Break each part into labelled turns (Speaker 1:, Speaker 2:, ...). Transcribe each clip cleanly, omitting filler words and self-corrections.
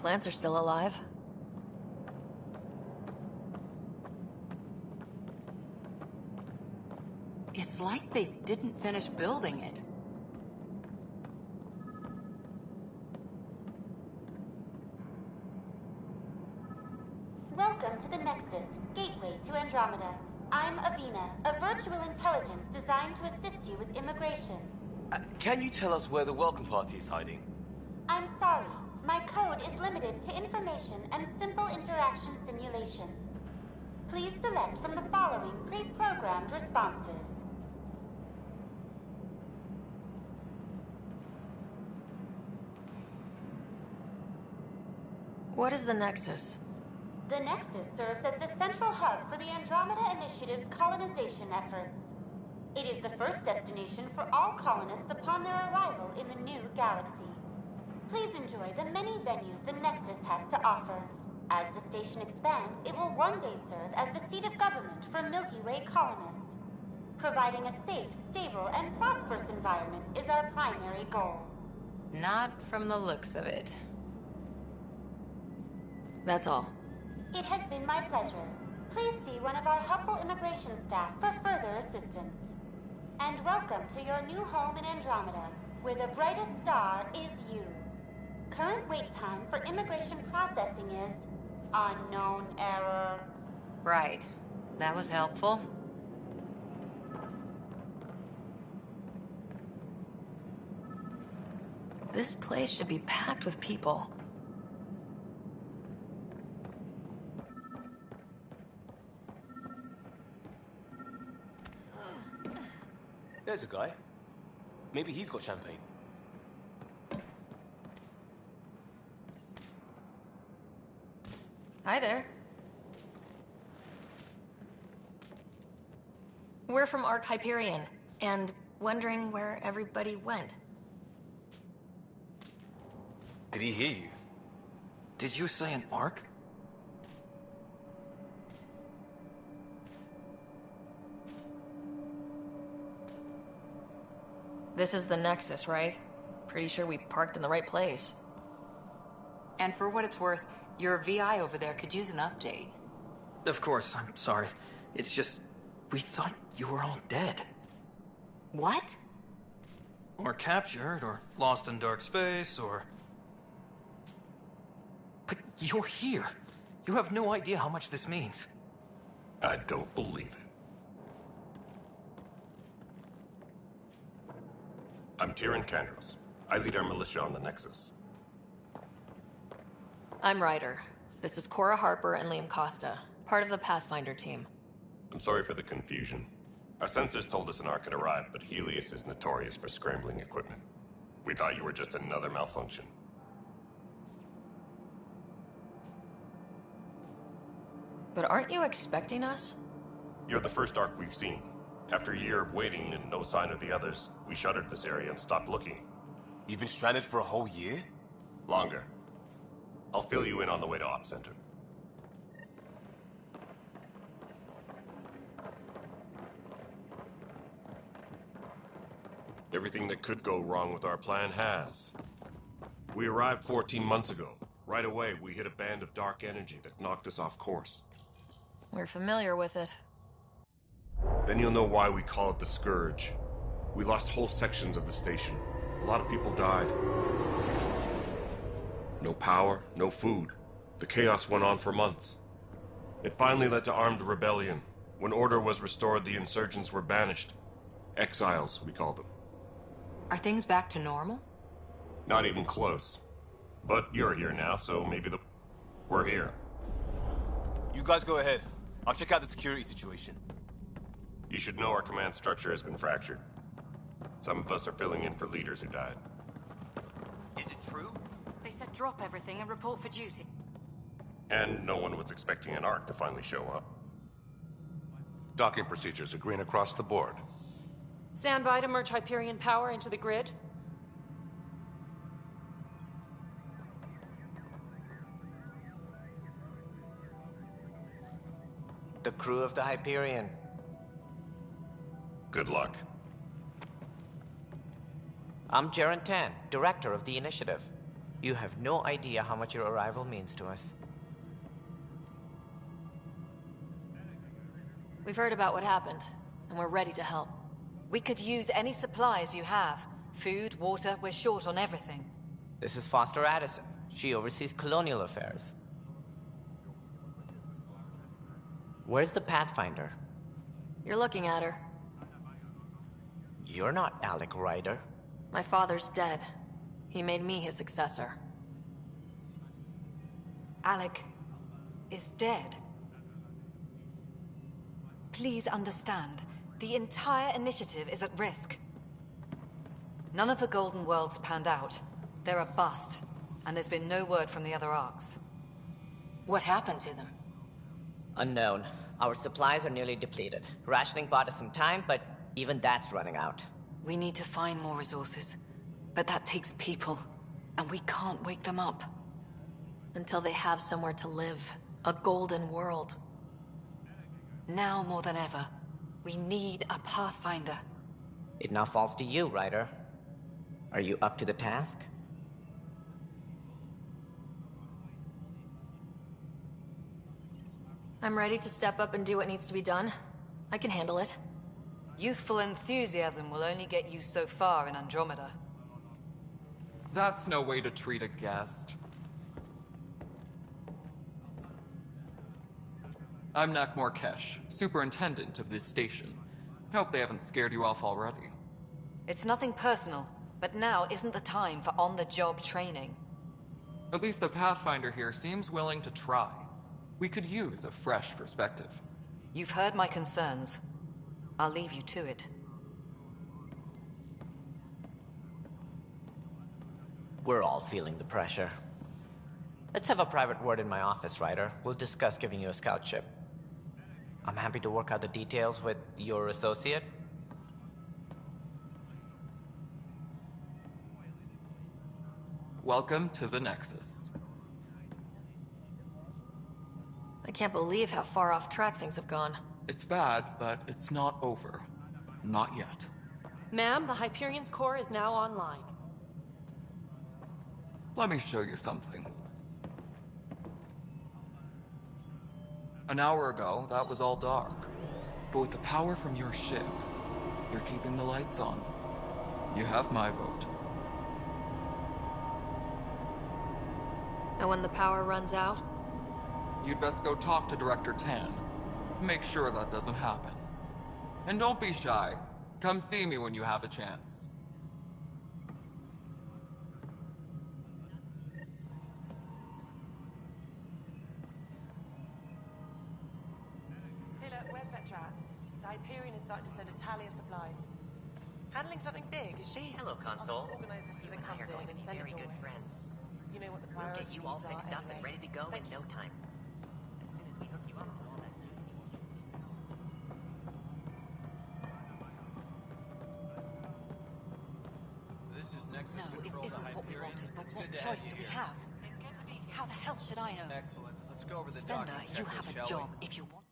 Speaker 1: Plants are still alive.
Speaker 2: It's like they didn't finish building it.
Speaker 3: Welcome to the Nexus, gateway to Andromeda. I'm Avina, a virtual intelligence designed to assist you with immigration.
Speaker 4: Can you tell us where the welcome party is hiding?
Speaker 3: I'm sorry. My code is limited to information and simple interaction simulations. Please select from the following pre-programmed responses.
Speaker 1: What is the Nexus?
Speaker 3: The Nexus serves as the central hub for the Andromeda Initiative's colonization efforts. It is the first destination for all colonists upon their arrival in the new galaxy. Please enjoy the many venues the Nexus has to offer. As the station expands, it will one day serve as the seat of government for Milky Way colonists. Providing a safe, stable, and prosperous environment is our primary goal.
Speaker 2: Not from the looks of it.
Speaker 1: That's all.
Speaker 3: It has been my pleasure. Please see one of our helpful immigration staff for further assistance. And welcome to your new home in Andromeda, where the brightest star is you. Current wait time for immigration processing is unknown error.
Speaker 2: Right. That was helpful.
Speaker 1: This place should be packed with people.
Speaker 4: There's a guy. Maybe he's got champagne.
Speaker 1: Hi there. We're from Ark Hyperion, and wondering where everybody went.
Speaker 4: Did he hear you?
Speaker 5: Did you say an arc?
Speaker 1: This is the Nexus, right? Pretty sure we parked in the right place.
Speaker 2: And for what it's worth, your VI over there could use an update.
Speaker 5: Of course, I'm sorry. It's just, we thought you were all dead.
Speaker 2: What?
Speaker 5: Or captured, or lost in dark space, or... But you're here. You have no idea how much this means.
Speaker 6: I don't believe it. I'm Tyrion Kandros. I lead our militia on the Nexus.
Speaker 1: I'm Ryder. This is Cora Harper and Liam Costa, part of the Pathfinder team.
Speaker 6: I'm sorry for the confusion. Our sensors told us an Ark had arrived, but Helios is notorious for scrambling equipment. We thought you were just another malfunction.
Speaker 1: But aren't you expecting us?
Speaker 6: You're the first Ark we've seen. After a year of waiting and no sign of the others, we shuttered this area and stopped looking.
Speaker 4: You've been stranded for a whole year?
Speaker 6: Longer. I'll fill you in on the way to Op Center. Everything that could go wrong with our plan has. We arrived 14 months ago. Right away, we hit a band of dark energy that knocked us off course.
Speaker 1: We're familiar with it.
Speaker 6: Then you'll know why we call it the Scourge. We lost whole sections of the station. A lot of people died. No power, no food. The chaos went on for months. It finally led to armed rebellion. When order was restored, the insurgents were banished. Exiles, we call them.
Speaker 2: Are things back to normal?
Speaker 6: Not even close. But you're here now, so maybe we're here.
Speaker 4: You guys go ahead. I'll check out the security situation.
Speaker 6: You should know our command structure has been fractured. Some of us are filling in for leaders who died.
Speaker 4: Is it true?
Speaker 7: They said drop everything and report for duty.
Speaker 6: And no one was expecting an Ark to finally show up.
Speaker 8: Docking procedures are green across the board.
Speaker 9: Stand by to merge Hyperion power into the grid.
Speaker 10: The crew of the Hyperion.
Speaker 6: Good luck.
Speaker 10: I'm Jaren Tan, director of the initiative. You have no idea how much your arrival means to us.
Speaker 1: We've heard about what happened, and we're ready to help.
Speaker 7: We could use any supplies you have. Food, water, we're short on everything.
Speaker 10: This is Foster Addison. She oversees colonial affairs. Where's the Pathfinder?
Speaker 1: You're looking at her.
Speaker 10: You're not Alec Ryder.
Speaker 1: My father's dead. He made me his successor.
Speaker 7: Alec is dead. Please understand, the entire initiative is at risk. None of the Golden Worlds panned out. They're a bust, and there's been no word from the other arcs.
Speaker 2: What happened to them?
Speaker 10: Unknown. Our supplies are nearly depleted. Rationing bought us some time, but even that's running out.
Speaker 7: We need to find more resources, but that takes people, and we can't wake them up.
Speaker 1: Until they have somewhere to live. A golden world.
Speaker 7: Now more than ever, we need a Pathfinder.
Speaker 10: It now falls to you, Ryder. Are you up to the task?
Speaker 1: I'm ready to step up and do what needs to be done. I can handle it.
Speaker 7: Youthful enthusiasm will only get you so far in Andromeda.
Speaker 11: That's no way to treat a guest. I'm Nak Morkesh, superintendent of this station. Hope they haven't scared you off already.
Speaker 7: It's nothing personal, but now isn't the time for on-the-job training.
Speaker 11: At least the Pathfinder here seems willing to try. We could use a fresh perspective.
Speaker 7: You've heard my concerns. I'll leave you to it.
Speaker 10: We're all feeling the pressure. Let's have a private word in my office, Ryder. We'll discuss giving you a scout ship. I'm happy to work out the details with your associate.
Speaker 11: Welcome to the Nexus.
Speaker 1: I can't believe how far off track things have gone.
Speaker 11: It's bad, but it's not over. Not yet.
Speaker 9: Ma'am, the Hyperion's core is now online.
Speaker 11: Let me show you something. An hour ago, that was all dark. But with the power from your ship, you're keeping the lights on. You have my vote.
Speaker 1: And when the power runs out?
Speaker 11: You'd best go talk to Director Tan. Make sure that doesn't happen. And don't be shy. Come see me when you have a chance.
Speaker 9: Taylor, where's Vetrat? The Hyperion is starting to send a tally of supplies. Handling something big, is she?
Speaker 12: Hello, Console.
Speaker 9: I'll organize this as
Speaker 12: You
Speaker 9: it
Speaker 12: and I
Speaker 9: comes
Speaker 12: are
Speaker 9: in
Speaker 12: going to
Speaker 9: and
Speaker 12: be
Speaker 9: send
Speaker 12: very
Speaker 9: it your
Speaker 12: good
Speaker 9: way.
Speaker 12: friends.
Speaker 9: You know what the
Speaker 12: We'll
Speaker 9: priority
Speaker 12: get you all
Speaker 9: needs are
Speaker 12: fixed up and
Speaker 9: anyway.
Speaker 12: ready to go
Speaker 9: Thank
Speaker 12: in
Speaker 9: you.
Speaker 12: no time. As soon as we hook you up to all that juicy.
Speaker 4: This is Nexus
Speaker 7: No, it
Speaker 4: Control to
Speaker 7: isn't what we
Speaker 4: Hyperion.
Speaker 7: wanted, but
Speaker 4: It's
Speaker 7: what
Speaker 4: good to
Speaker 7: choice
Speaker 4: have
Speaker 7: do
Speaker 4: you
Speaker 7: we
Speaker 4: here.
Speaker 7: have? How the hell should I know?
Speaker 4: Excellent. Let's go over the
Speaker 7: Spender,
Speaker 4: docking
Speaker 7: you
Speaker 4: checklist,
Speaker 7: have a
Speaker 4: shall
Speaker 7: job
Speaker 4: we?
Speaker 7: if you want.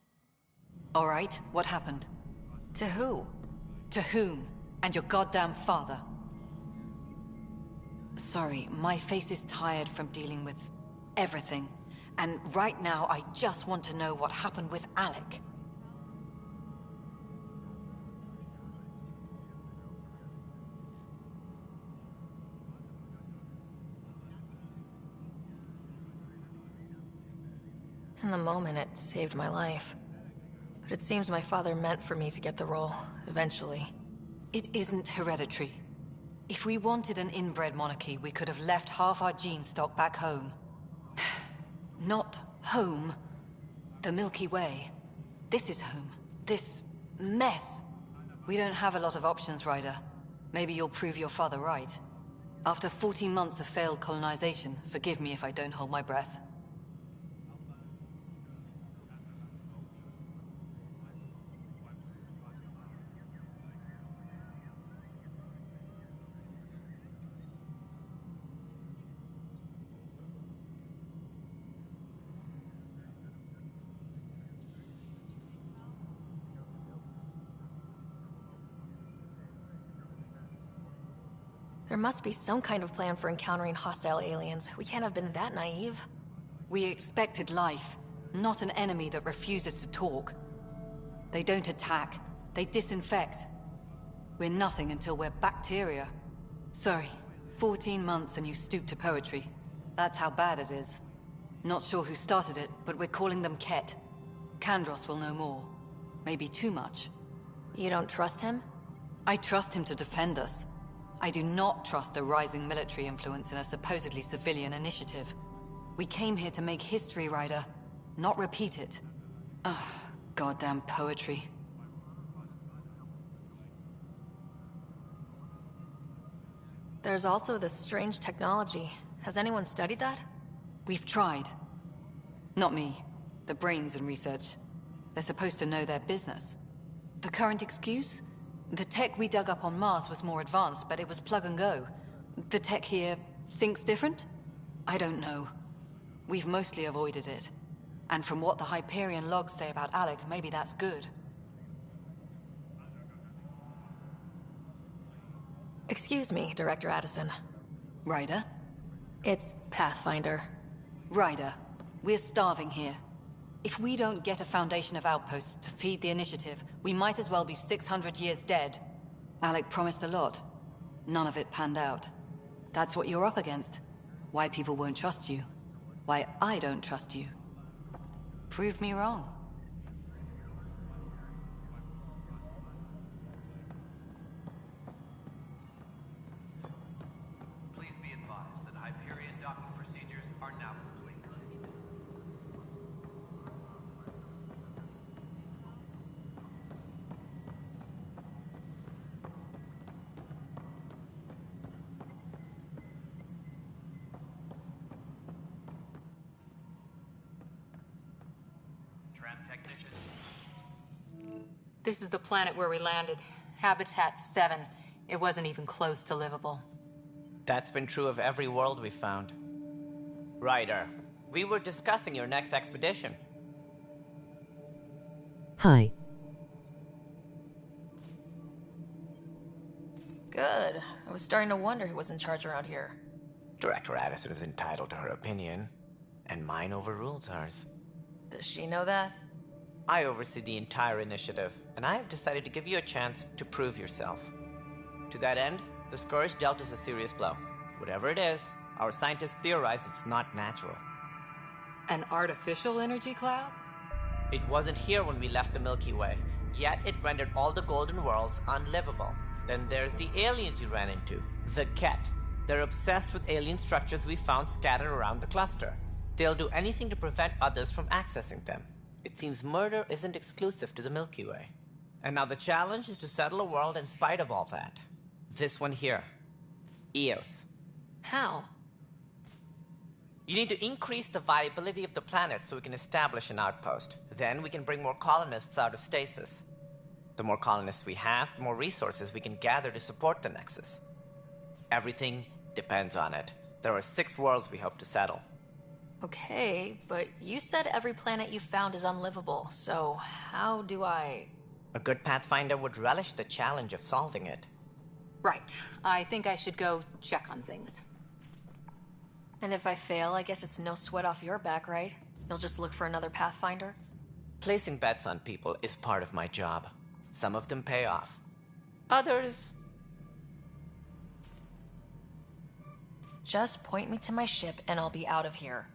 Speaker 7: All right, what happened?
Speaker 1: To who?
Speaker 7: To whom? And your goddamn father. Sorry, my face is tired from dealing with everything. And right now, I just want to know what happened with Alec.
Speaker 1: In the moment, it saved my life. But it seems my father meant for me to get the role, eventually.
Speaker 7: It isn't hereditary. If we wanted an inbred monarchy, we could have left half our gene stock back home. Not home. The Milky Way. This is home. This mess. We don't have a lot of options, Ryder. Maybe you'll prove your father right. After 14 months of failed colonization, forgive me if I don't hold my breath.
Speaker 1: There must be some kind of plan for encountering hostile aliens. We can't have been that naive.
Speaker 7: We expected life, not an enemy that refuses to talk. They don't attack, they disinfect. We're nothing until we're bacteria. Sorry, 14 months and you stoop to poetry. That's how bad it is. Not sure who started it, but we're calling them Ket. Kandros will know more. Maybe too much.
Speaker 1: You don't trust him?
Speaker 7: I trust him to defend us. I do not trust a rising military influence in a supposedly civilian initiative. We came here to make history, Ryder, not repeat it. Ugh, goddamn poetry.
Speaker 1: There's also this strange technology. Has anyone studied that?
Speaker 7: We've tried. Not me. The brains in research. They're supposed to know their business. The current excuse? The tech we dug up on Mars was more advanced, but it was plug and go. The tech here thinks different? I don't know. We've mostly avoided it. And from what the Hyperion logs say about Alec, maybe that's good.
Speaker 1: Excuse me, Director Addison.
Speaker 7: Ryder?
Speaker 1: It's Pathfinder.
Speaker 7: Ryder, we're starving here. If we don't get a foundation of outposts to feed the initiative, we might as well be 600 years dead. Alec promised a lot. None of it panned out. That's what you're up against. Why people won't trust you. Why I don't trust you. Prove me wrong.
Speaker 13: Please be advised that Hyperion docking procedures are now complete. Technician.
Speaker 2: This is the planet where we landed. Habitat 7. It wasn't even close to livable.
Speaker 10: That's been true of every world we've found. Ryder, we were discussing your next expedition.
Speaker 14: Hi.
Speaker 1: Good. I was starting to wonder who was in charge around here.
Speaker 10: Director Addison is entitled to her opinion, and mine overrules hers.
Speaker 1: Does she know that?
Speaker 10: I oversee the entire initiative, and I have decided to give you a chance to prove yourself. To that end, the Scourge dealt us a serious blow. Whatever it is, our scientists theorize it's not natural.
Speaker 2: An artificial energy cloud?
Speaker 10: It wasn't here when we left the Milky Way, yet it rendered all the Golden Worlds unlivable. Then there's the aliens you ran into, the Ket. They're obsessed with alien structures we found scattered around the cluster. They'll do anything to prevent others from accessing them. It seems murder isn't exclusive to the Milky Way. And now the challenge is to settle a world in spite of all that. This one here. Eos.
Speaker 1: How?
Speaker 10: You need to increase the viability of the planet so we can establish an outpost. Then we can bring more colonists out of stasis. The more colonists we have, the more resources we can gather to support the Nexus. Everything depends on it. There are 6 worlds we hope to settle.
Speaker 1: Okay, but you said every planet you found is unlivable, so how do I...
Speaker 10: A good Pathfinder would relish the challenge of solving it.
Speaker 2: Right. I think I should go check on things.
Speaker 1: And if I fail, I guess it's no sweat off your back, right? You'll just look for another Pathfinder?
Speaker 10: Placing bets on people is part of my job. Some of them pay off. Others...
Speaker 1: Just point me to my ship and I'll be out of here.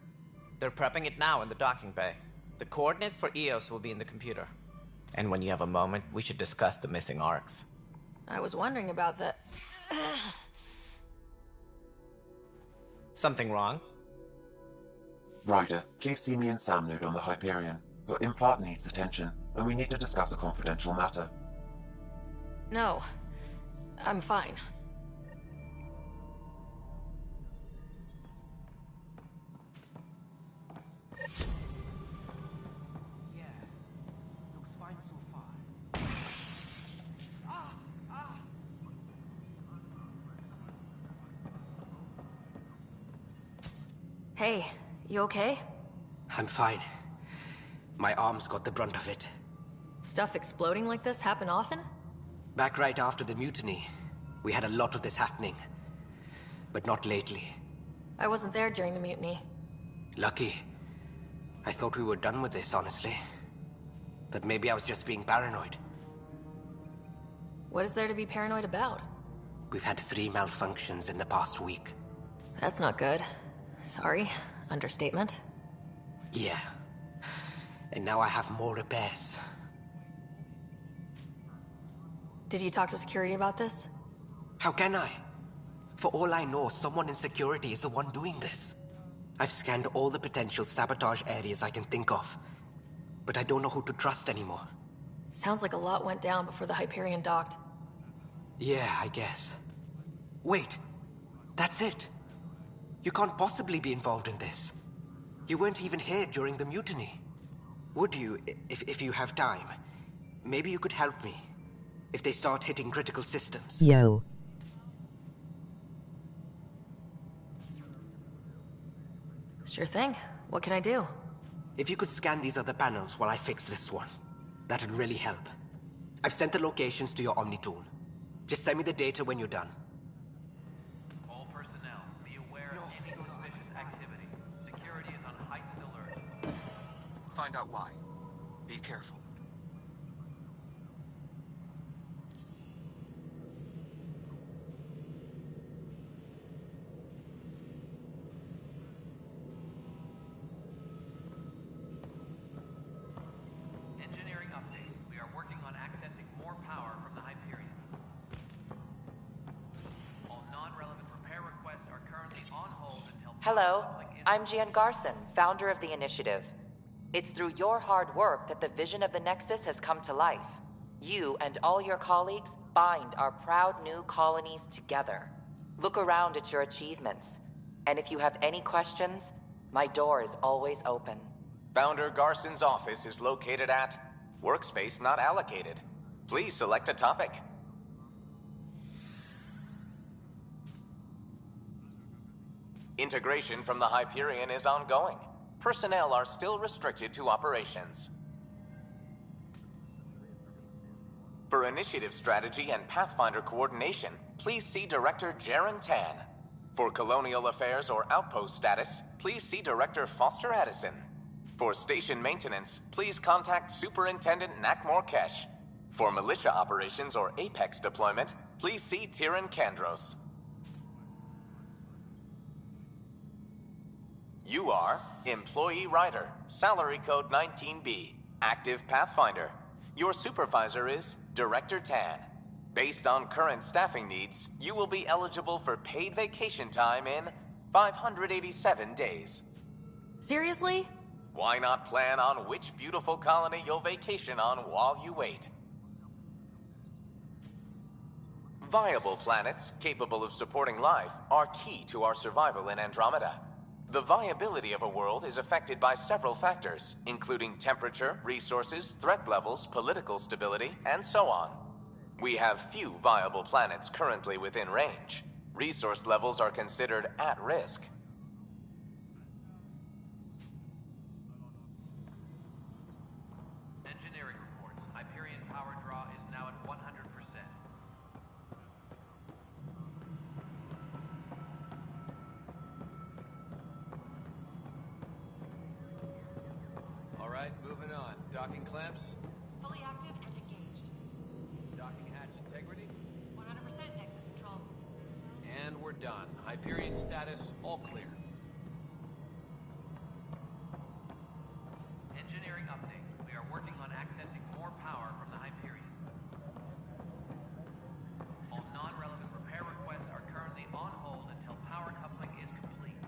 Speaker 10: They're prepping it now in the docking bay. The coordinates for Eos will be in the computer. And when you have a moment, we should discuss the missing arcs.
Speaker 1: I was wondering about that.
Speaker 10: Something wrong?
Speaker 15: Ryder, please see me and Sam Node on the Hyperion. Your implant needs attention, and we need to discuss a confidential matter.
Speaker 1: No. I'm fine. Hey, you okay?
Speaker 16: I'm fine. My arms got the brunt of it.
Speaker 1: Stuff exploding like this happen often?
Speaker 16: Back right after the mutiny, we had a lot of this happening. but not lately.
Speaker 1: I wasn't there during the mutiny.
Speaker 16: Lucky. I thought we were done with this, honestly. That maybe I was just being paranoid.
Speaker 1: What is there to be paranoid about?
Speaker 16: We've had 3 malfunctions in the past week.
Speaker 1: That's not good. Sorry. Understatement.
Speaker 16: Yeah. And now I have more repairs.
Speaker 1: Did you talk to security about this?
Speaker 16: How can I? For all I know, someone in security is the one doing this. I've scanned all the potential sabotage areas I can think of, but I don't know who to trust anymore.
Speaker 1: Sounds like a lot went down before the Hyperion docked.
Speaker 16: Yeah, I guess. Wait, that's it. You can't possibly be involved in this. You weren't even here during the mutiny. Would you, if you have time? Maybe you could help me. If they start hitting critical systems.
Speaker 14: Yo.
Speaker 1: Sure thing. What can I do?
Speaker 16: If you could scan these other panels while I fix this one, that'd really help. I've sent the locations to your Omni tool. Just send me the data when you're done.
Speaker 13: All personnel, be aware of any suspicious activity. Security is on heightened alert.
Speaker 11: Find out why. Be careful.
Speaker 13: Engineering update. We are working on accessing more power from the Hyperion. All non-relevant repair requests are currently on hold until...
Speaker 17: Hello, I'm Gian Garson, founder of the initiative. It's through your hard work that the vision of the Nexus has come to life. You and all your colleagues bind our proud new colonies together. Look around at your achievements. And if you have any questions, my door is always open.
Speaker 18: Founder Garson's office is located at Workspace Not Allocated. Please select a topic. Integration from the Hyperion is ongoing. Personnel are still restricted to operations. For initiative strategy and Pathfinder coordination, please see Director Jaren Tan. For colonial affairs or outpost status, please see Director Foster Addison. For station maintenance, please contact Superintendent Nakmor Kesh. For militia operations or Apex deployment, please see Tyran Kandros. You are Employee Rider, Salary Code 19B, Active Pathfinder. Your supervisor is Director Tan. Based on current staffing needs, you will be eligible for paid vacation time in 587 days.
Speaker 1: Seriously?
Speaker 18: Why not plan on which beautiful colony you'll vacation on while you wait? Viable planets capable of supporting life are key to our survival in Andromeda. The viability of a world is affected by several factors, including temperature, resources, threat levels, political stability, and so on. We have few viable planets currently within range. Resource levels are considered at risk.
Speaker 13: Engineering reports. Hyperion power draw is now at 100%.
Speaker 19: All right, moving on. Docking clamps?
Speaker 9: Fully active and engaged.
Speaker 19: Docking hatch integrity?
Speaker 9: 100% Nexus control.
Speaker 19: And we're done. Hyperion status, all clear.
Speaker 13: Engineering update. We are working on accessing more power from the Hyperion. All non-relevant repair requests are currently on hold until power coupling is complete.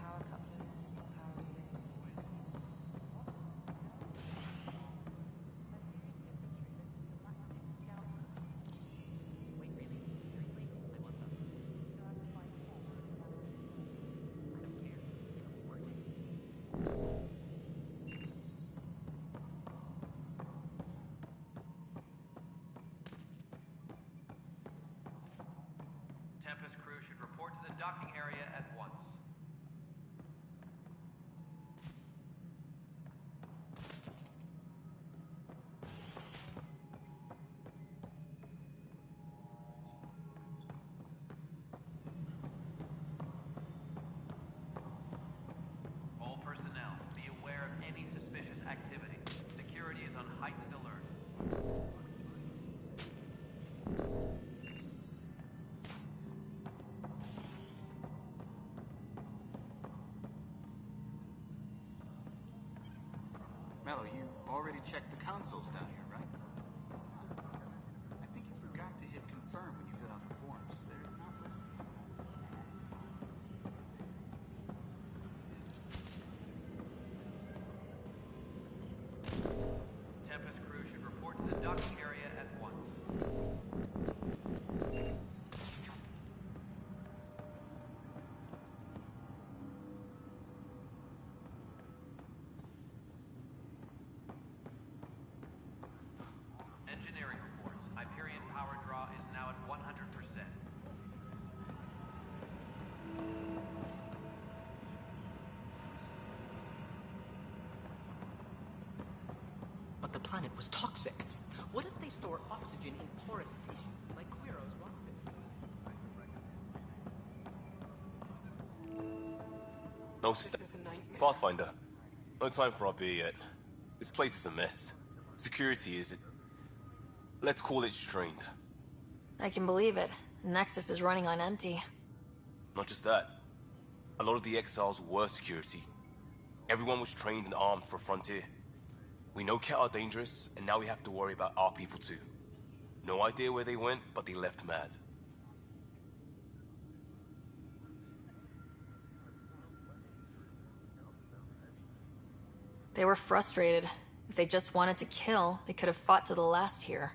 Speaker 9: Power couplers, power relays.
Speaker 13: Tempest crew should report to the docking area at once.
Speaker 14: Mello, you already checked the consoles down here, right? I think you forgot to hit confirm when you filled out the forms. They're not listed.
Speaker 13: Tempest crew should report to the docking area at once. Engineering reports. Hyperion power draw is now at 100%.
Speaker 12: But the planet was toxic. What if they store oxygen in porous tissue, like Quiro's rockfish?
Speaker 4: No, Pathfinder. No time for our beer yet. This place is a mess. Security is... let's call it strained.
Speaker 1: I can believe it. Nexus is running on empty.
Speaker 4: Not just that. A lot of the exiles were security. Everyone was trained and armed for Frontier. We know Ket are dangerous, and now we have to worry about our people too. No idea where they went, but they left mad.
Speaker 1: They were frustrated. If they just wanted to kill, they could have fought to the last here.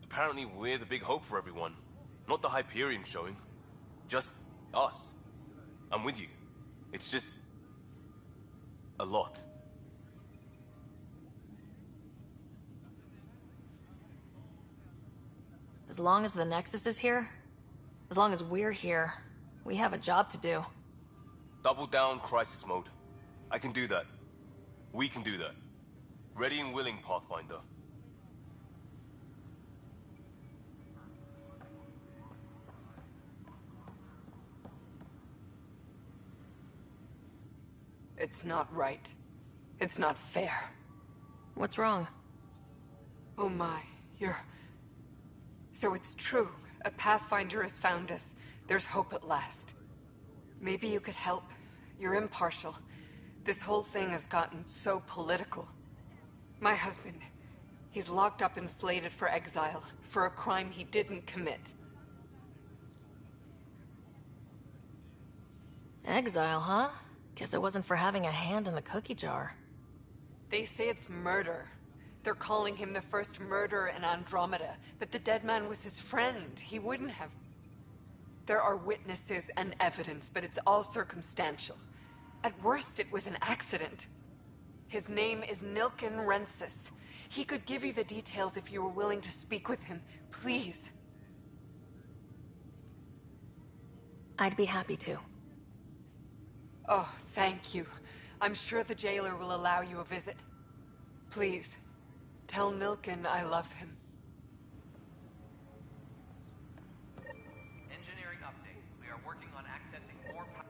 Speaker 4: Apparently we're the big hope for everyone. Not the Hyperion showing. Just us. I'm with you. It's just... a lot.
Speaker 1: As long as the Nexus is here, as long as we're here, we have a job to do.
Speaker 4: Double down crisis mode. I can do that. We can do that. Ready and willing, Pathfinder.
Speaker 20: It's not right. It's not fair.
Speaker 1: What's wrong?
Speaker 20: Oh my, you're... So it's true. A Pathfinder has found us. There's hope at last. Maybe you could help. You're impartial. This whole thing has gotten so political. My husband, he's locked up and slated for exile for a crime he didn't commit.
Speaker 1: Exile, huh? Guess it wasn't for having a hand in the cookie jar.
Speaker 20: They say it's murder. They're calling him the first murderer in Andromeda, but the dead man was his friend. He wouldn't have... There are witnesses and evidence, but it's all circumstantial. At worst, it was an accident. His name is Nilken Rensis. He could give you the details if you were willing to speak with him. Please.
Speaker 1: I'd be happy to.
Speaker 20: Oh, thank you. I'm sure the jailer will allow you a visit. Please, tell Nilken I love him.
Speaker 13: Engineering update. We are working on accessing more power.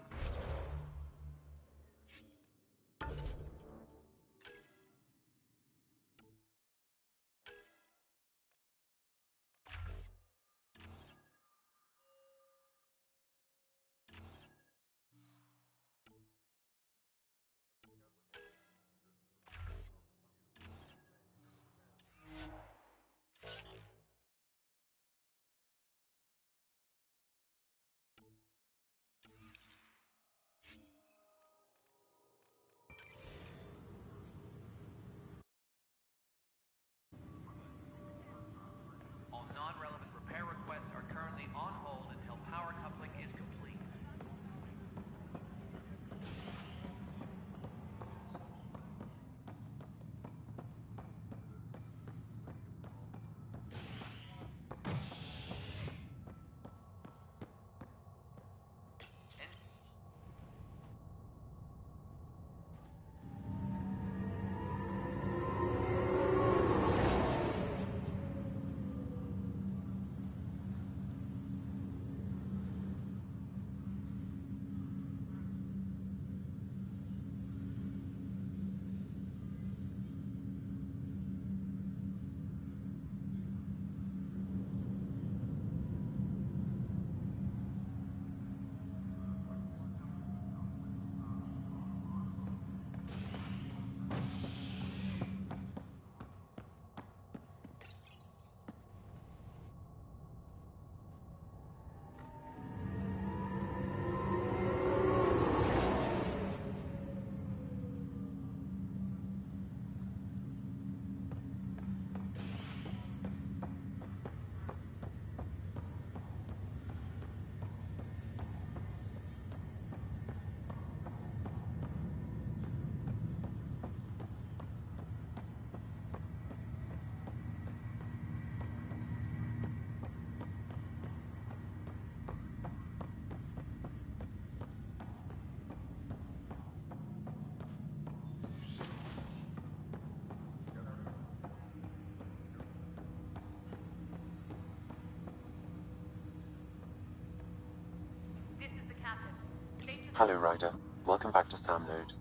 Speaker 15: Hello, Ryder. Welcome back to Sam Node.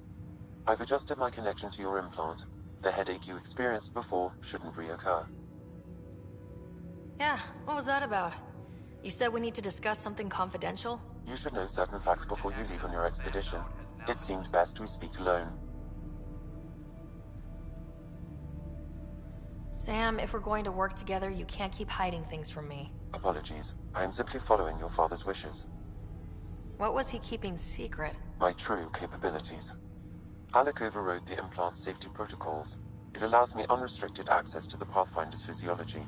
Speaker 15: I've adjusted my connection to your implant. The headache you experienced before shouldn't reoccur.
Speaker 1: Yeah, what was that about? You said we need to discuss something confidential?
Speaker 15: You should know certain facts before you leave on your expedition. It seemed best we speak alone.
Speaker 1: Sam, if we're going to work together, you can't keep hiding things from me.
Speaker 15: Apologies. I am simply following your father's wishes.
Speaker 1: What was he keeping secret?
Speaker 15: My true capabilities. Alec overrode the implant's safety protocols. It allows me unrestricted access to the Pathfinder's physiology.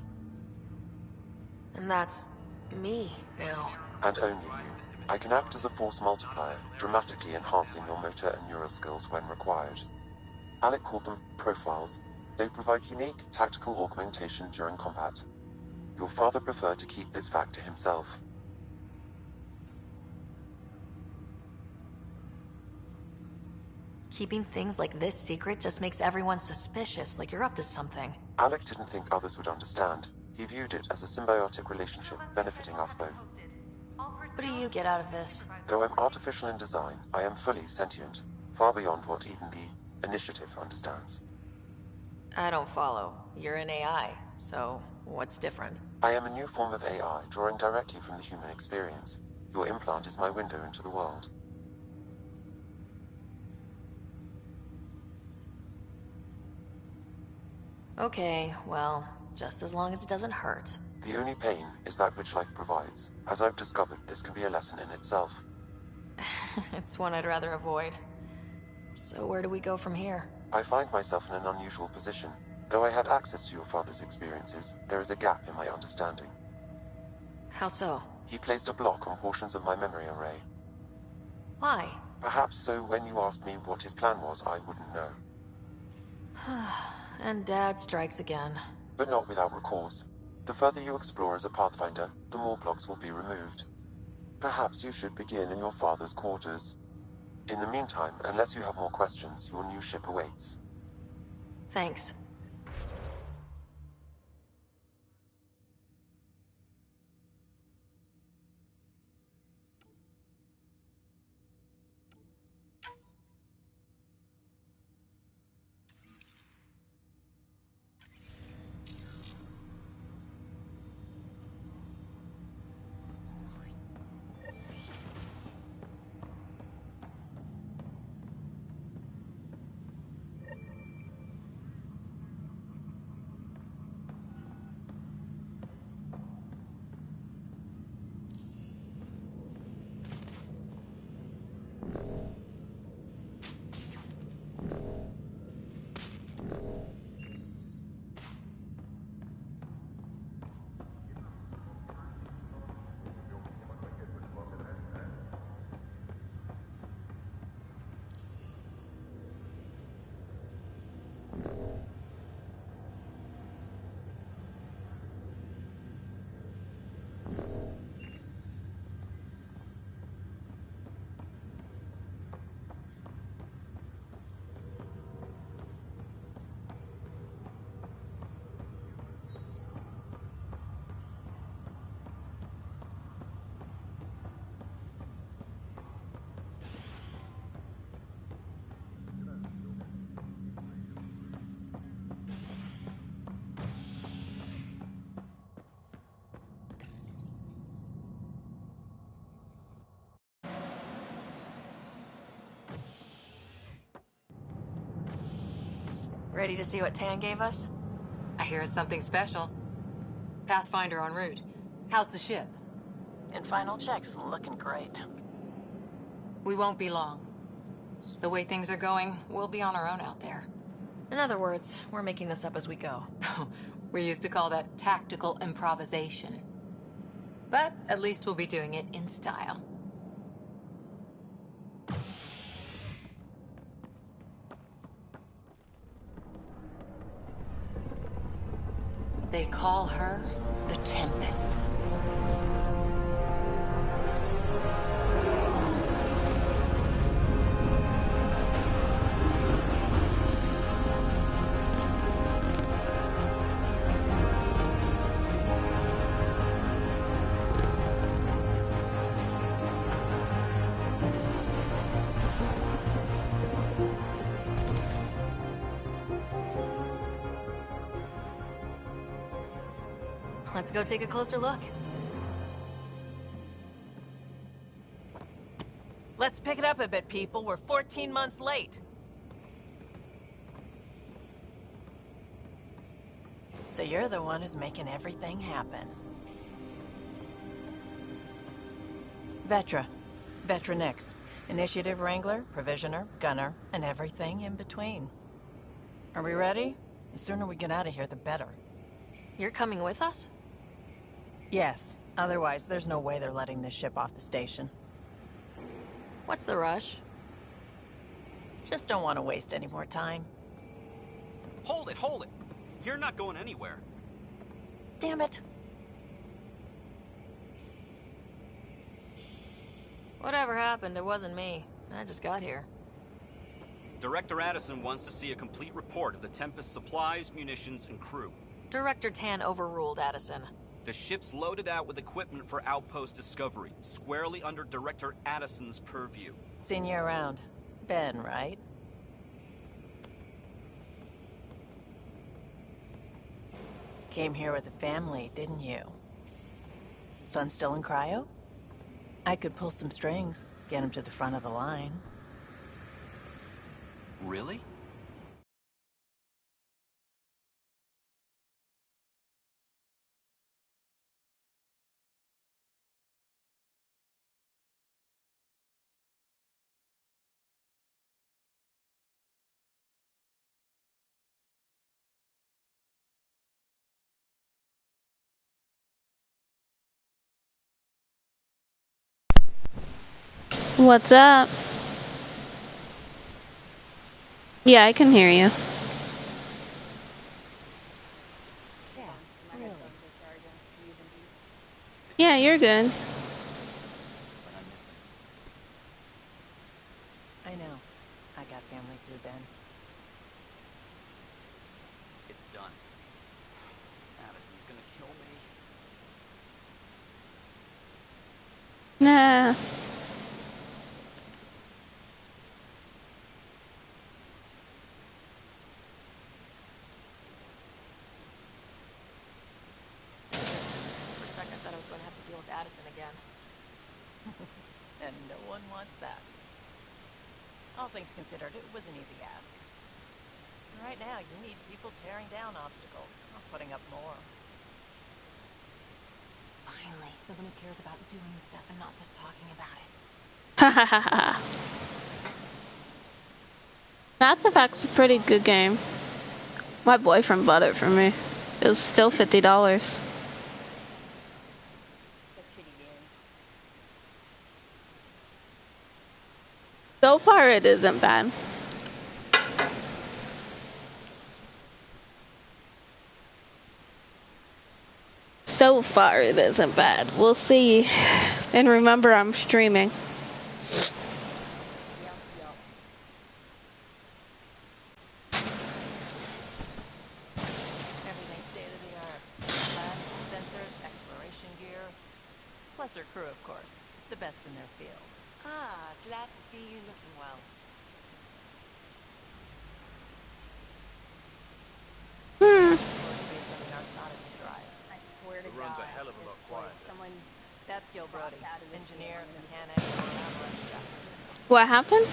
Speaker 1: And that's me now.
Speaker 15: And only you. I can act as a force multiplier, dramatically enhancing your motor and neural skills when required. Alec called them profiles. They provide unique tactical augmentation during combat. Your father preferred to keep this fact to himself.
Speaker 1: Keeping things like this secret just makes everyone suspicious, like you're up to something.
Speaker 15: Alec didn't think others would understand. He viewed it as a symbiotic relationship, benefiting us both.
Speaker 1: What do you get out of this?
Speaker 15: Though I'm artificial in design, I am fully sentient, far beyond what even the Initiative understands.
Speaker 1: I don't follow. You're an AI, so what's different?
Speaker 15: I am a new form of AI, drawing directly from the human experience. Your implant is my window into the world.
Speaker 1: Okay, well, just as long as it doesn't hurt.
Speaker 15: The only pain is that which life provides. As I've discovered, this can be a lesson in itself.
Speaker 1: It's one I'd rather avoid. So where do we go from here?
Speaker 15: I find myself in an unusual position. Though I had access to your father's experiences, there is a gap in my understanding.
Speaker 1: How so?
Speaker 15: He placed a block on portions of my memory array.
Speaker 1: Why?
Speaker 15: Perhaps so when you asked me what his plan was, I wouldn't know.
Speaker 1: And Dad strikes again.
Speaker 15: But not without recourse. The further you explore as a Pathfinder, the more blocks will be removed. Perhaps you should begin in your father's quarters. In the meantime, unless you have more questions, your new ship awaits.
Speaker 1: Thanks. Ready to see what Tan gave us?
Speaker 7: I hear it's something special. Pathfinder en route. How's the ship?
Speaker 1: In final checks, looking great.
Speaker 7: We won't be long. The way things are going, we'll be on our own out there.
Speaker 1: In other words, we're making this up as we go.
Speaker 7: We used to call that tactical improvisation. But at least we'll be doing it in style. They call her the Tempest.
Speaker 1: Let's go take a closer look.
Speaker 21: Let's pick it up a bit, people. We're 14 months late. So you're the one who's making everything happen. Vetra. Vetronix. Initiative Wrangler, Provisioner, Gunner, and everything in between. Are we ready? The sooner we get out of here, the better.
Speaker 1: You're coming with us?
Speaker 21: Yes. Otherwise, there's no way they're letting this ship off the station.
Speaker 1: What's the rush?
Speaker 21: Just don't want to waste any more time.
Speaker 12: Hold it, hold it! You're not going anywhere.
Speaker 1: Damn it. Whatever happened, it wasn't me. I just got here.
Speaker 12: Director Addison wants to see a complete report of the Tempest's supplies, munitions, and crew.
Speaker 1: Director Tan overruled Addison.
Speaker 12: The ship's loaded out with equipment for outpost discovery, squarely under Director Addison's purview.
Speaker 21: Seen you around. Ben, right? Came here with a family, didn't you? Son still in cryo? I could pull some strings, get him to the front of the line.
Speaker 12: Really?
Speaker 22: What's up? Yeah, I can hear you. Yeah, you're good.
Speaker 21: I know. I got family too, Ben.
Speaker 12: It's done. Addison's gonna kill me.
Speaker 22: Nah.
Speaker 1: Addison again.
Speaker 21: And no one wants that. All things considered, it was an easy ask. Right now, you need people tearing down obstacles, not putting up more.
Speaker 3: Finally, someone who cares about doing stuff and not just talking about it.
Speaker 22: Ha ha ha ha. Mass Effect's a pretty good game. My boyfriend bought it for me. It was still $50. So far, it isn't bad. So far, it isn't bad. We'll see. And remember, I'm streaming.
Speaker 21: Everything state-of-the-art. Labs, sensors, exploration gear. Plus her crew, of course. The best in their field.
Speaker 20: Ah, glad to see you looking well.
Speaker 21: Based on the Ark's Odyssey drive.
Speaker 13: I swear to God. Runs a hell of a lot quieter.
Speaker 21: Someone... That's Gil Brody, engineer, mechanic, all-around
Speaker 22: What happened?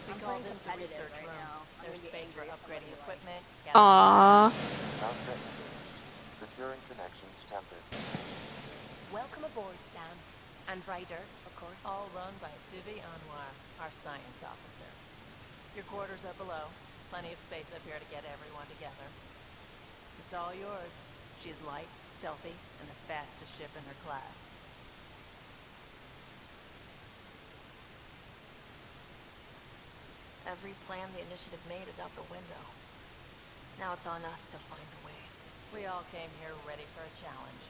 Speaker 21: We call this the research room. There's space for upgrading equipment.
Speaker 22: Aww.
Speaker 15: Securing connection to Tempest.
Speaker 1: Welcome aboard, Sam. And Ryder, of course.
Speaker 21: All run by Suvi Anwar, our science officer. Your quarters are below. Plenty of space up here to get everyone together. It's all yours. She's light, stealthy, and the fastest ship in her class.
Speaker 1: Every plan the initiative made is out the window. Now it's on us to find a way.
Speaker 21: We all came here ready for a challenge.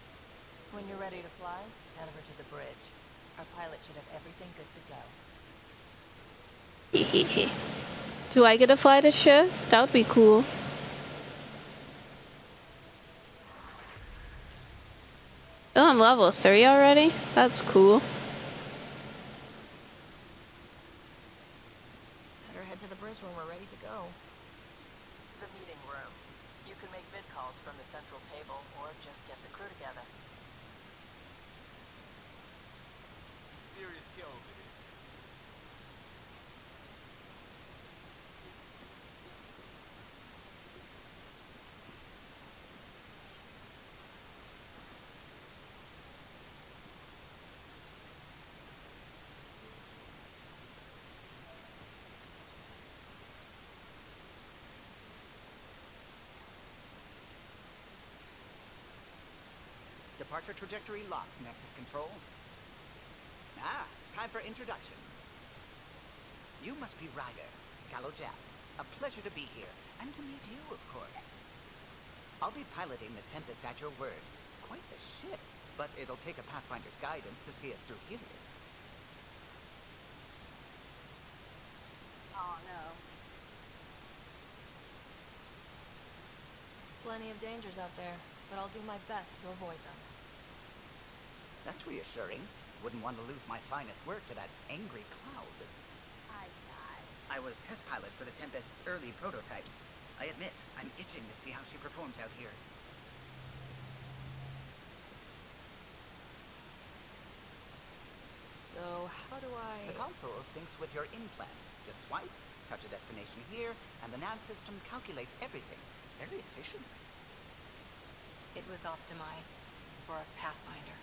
Speaker 21: When you're ready to fly, head over to the bridge. Our pilot should have everything good to go.
Speaker 22: Do I get to fly the ship? That would be cool. Oh, I'm level 3 already? That's cool.
Speaker 1: Better head to the bridge when we're ready to go.
Speaker 21: The meeting room. You can make vid calls from the central table, or just get the crew together.
Speaker 4: It's a serious kill over here.
Speaker 12: Departure trajectory locked, Nexus Control. Ah, time for introductions. You must be Ryder, Gallo Jap. A pleasure to be here, and to meet you, of course. I'll be piloting the Tempest at your word. Quite the ship, but it'll take a Pathfinder's guidance to see us through Helios.
Speaker 21: Oh no. Plenty of dangers out there, but I'll do my best to avoid them.
Speaker 12: That's reassuring. Wouldn't want to lose my finest work to that angry cloud. I was test pilot for the Tempest's early prototypes. I admit, I'm itching to see how she performs out here.
Speaker 21: So, how do I...
Speaker 12: The console syncs with your implant. Just swipe, touch a destination here, and the nav system calculates everything. Very efficient.
Speaker 2: It was optimized for a Pathfinder.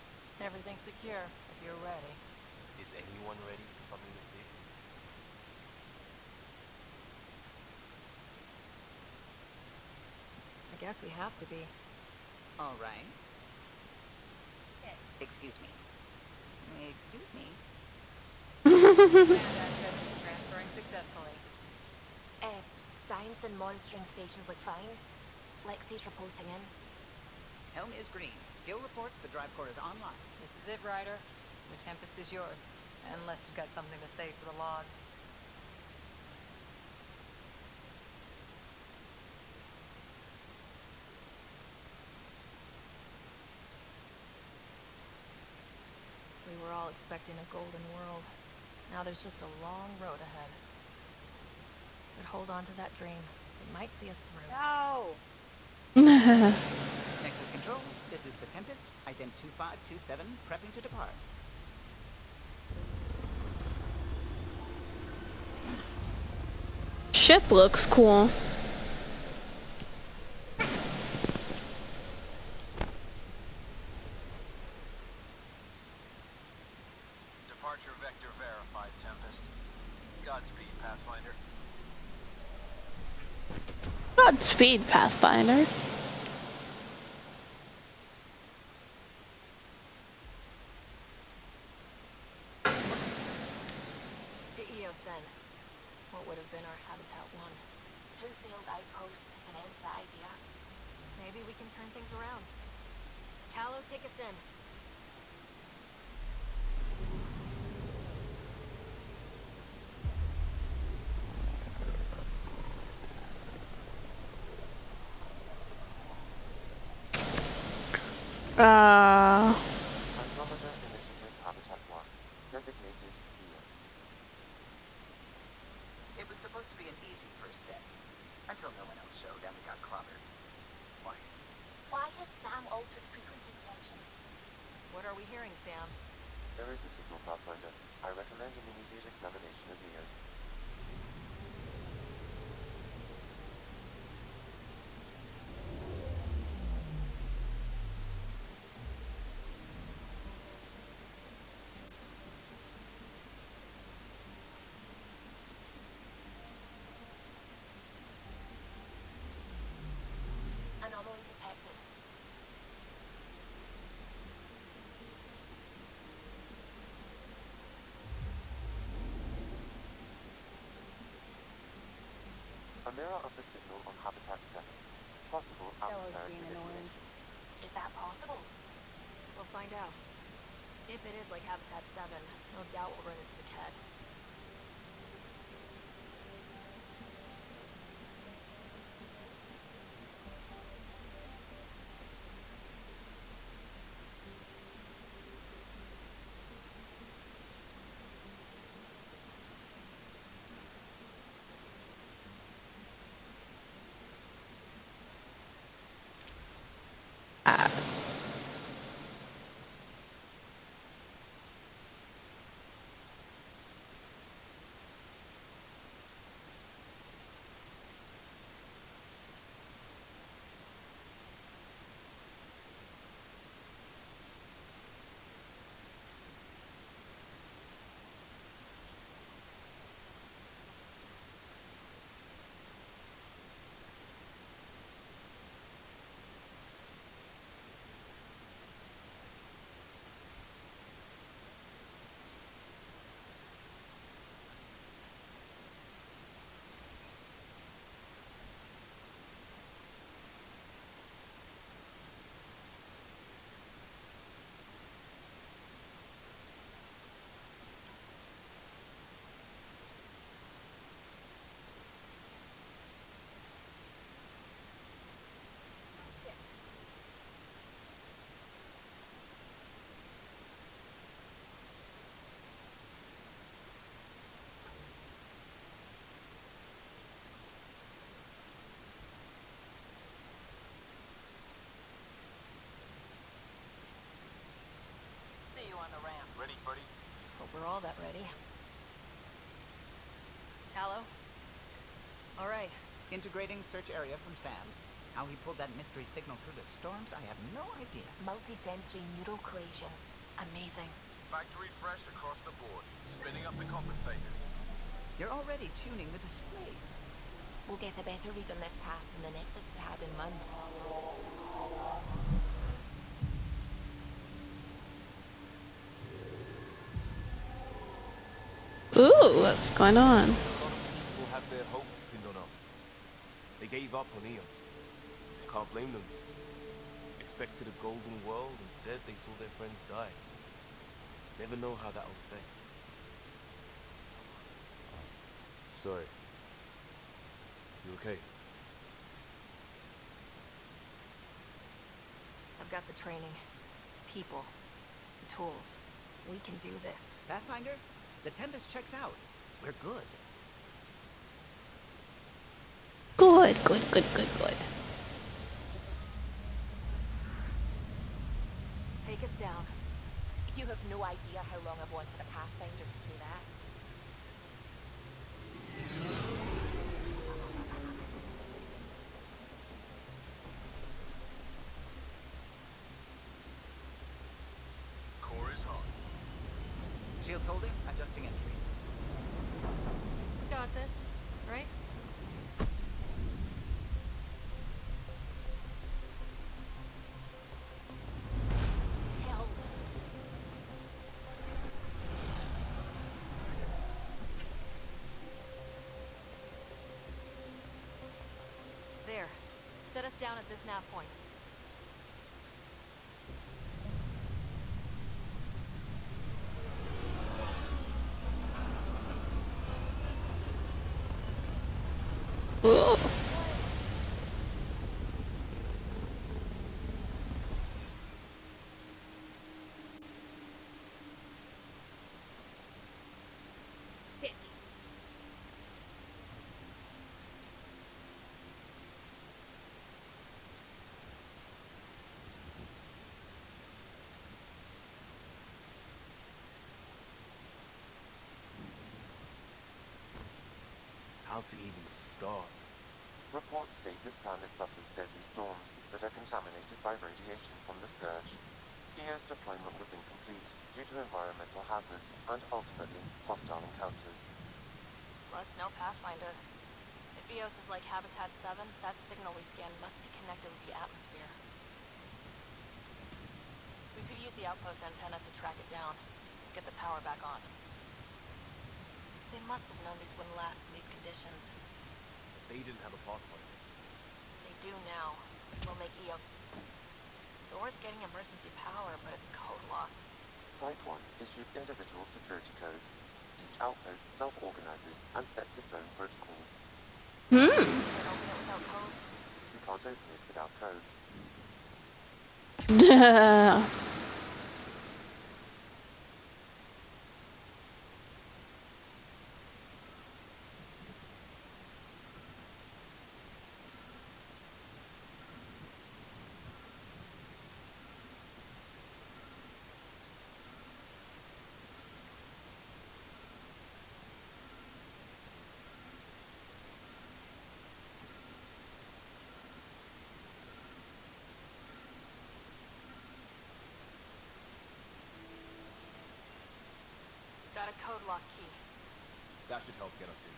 Speaker 21: Everything's secure, if you're ready.
Speaker 4: Is anyone ready for something this big?
Speaker 21: I guess we have to be.
Speaker 12: All right. Excuse me. Excuse me.
Speaker 2: Command access is transferring successfully.
Speaker 1: Science and monitoring stations look fine. Lexi's reporting in.
Speaker 12: Helm is green. Gil reports the drive core is online.
Speaker 2: This is it, Ryder. The Tempest is yours. Unless you've got something to say for the log.
Speaker 1: We were all expecting a golden world. Now there's just a long road ahead. But hold on to that dream. It might see us through.
Speaker 21: No!
Speaker 12: Nexus Control, this is the Tempest. Ident 2527, prepping to depart.
Speaker 22: Ship looks cool.
Speaker 13: Departure vector verified, Tempest. Godspeed, Pathfinder.
Speaker 22: Godspeed, Pathfinder.
Speaker 1: To Eos then. What would have been our Habitat 1?
Speaker 3: 2 field outposts is an end to the idea.
Speaker 1: Maybe we can turn things around. Callow, take us in.
Speaker 15: Andromeda Initiative Habitat 1, designated EOS.
Speaker 12: It was supposed to be an easy first step. Until no one else showed and we got clobbered. Twice.
Speaker 3: Why has Sam altered frequency detection?
Speaker 1: What are we hearing, Sam?
Speaker 15: There is a signal, Pathfinder. I recommend an immediate examination of EOS.
Speaker 3: Anomaly detected.
Speaker 15: A mirror of the signal on Habitat 7. Possible atmospheric manipulation.
Speaker 3: Is that possible?
Speaker 1: We'll find out. If it is like Habitat 7, no doubt we'll run into the Cat. All right.
Speaker 12: Integrating search area from Sam. How he pulled that mystery signal through the storms, I have no idea.
Speaker 1: Multisensory neural collision. Amazing.
Speaker 18: Factory fresh across the board. Spinning up the compensators.
Speaker 12: You're already tuning the displays.
Speaker 1: We'll get a better read on this pass than the Nexus has had in months.
Speaker 22: Ooh, what's going on?
Speaker 4: A lot of people have their hopes pinned on us. They gave up on Eos. Can't blame them. Expected a golden world, instead they saw their friends die. Never know how that'll affect. Sorry. You okay?
Speaker 1: I've got the training, people, the tools. We can do this.
Speaker 12: Pathfinder, the Tempest checks out. We're good.
Speaker 22: Good, good, good, good, good.
Speaker 1: Take us down. You have no idea how long I've wanted a Pathfinder to say that.
Speaker 18: Core is hot.
Speaker 12: Shields holding, adjusting entry.
Speaker 1: Got this, right? Hell. There. Set us down at this nav point.
Speaker 22: Ooh.
Speaker 4: How to even start?
Speaker 15: Reports state this planet suffers deadly storms that are contaminated by radiation from the Scourge. EO's deployment was incomplete due to environmental hazards and, ultimately, hostile encounters.
Speaker 1: Plus, no Pathfinder. If Eos is like Habitat 7, that signal we scanned must be connected with the atmosphere. We could use the outpost antenna to track it down. Let's get the power back on. They must have known this wouldn't last in these conditions.
Speaker 4: They didn't have a pathfinder.
Speaker 1: They do now. We'll make Eos. Door's getting emergency power, but it's code locked.
Speaker 15: Site 1 issued individual security codes. Each outpost self-organizes and sets its own protocol.
Speaker 1: Can't open it without codes.
Speaker 15: You can't open it without codes.
Speaker 1: Got a code lock key.
Speaker 4: That should help get us in.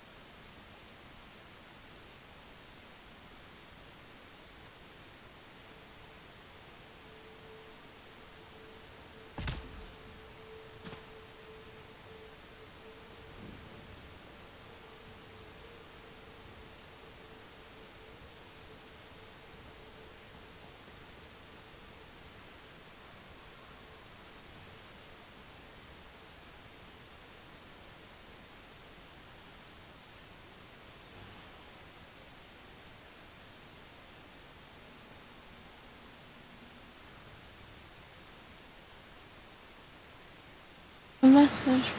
Speaker 22: A message.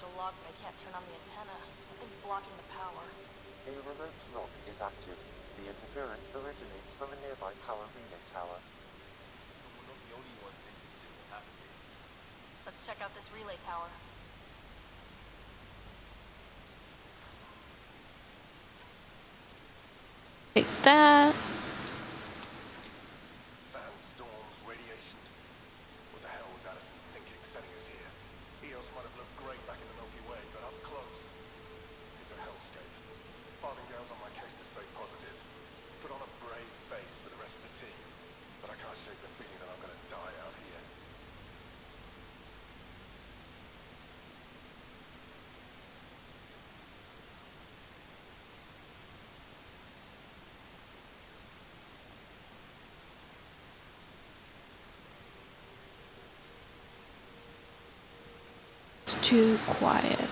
Speaker 1: partial lock, but I can't turn on the antenna. Something's blocking the power.
Speaker 15: A remote lock is active. The interference originates from a nearby power relay tower.
Speaker 4: We're not the only ones interested in what happened here.
Speaker 1: Let's check out this relay tower.
Speaker 22: Take that.
Speaker 5: Sandstorms, radiation. What the hell was Addison thinking sending us here? Eos might have looked great back in the Milky Way, but up close, it's a hellscape. Farthingale's on my case to stay positive. Put on a brave face for the rest of the team, but I can't shake the feeling that I'm gonna die out here.
Speaker 22: It's too quiet.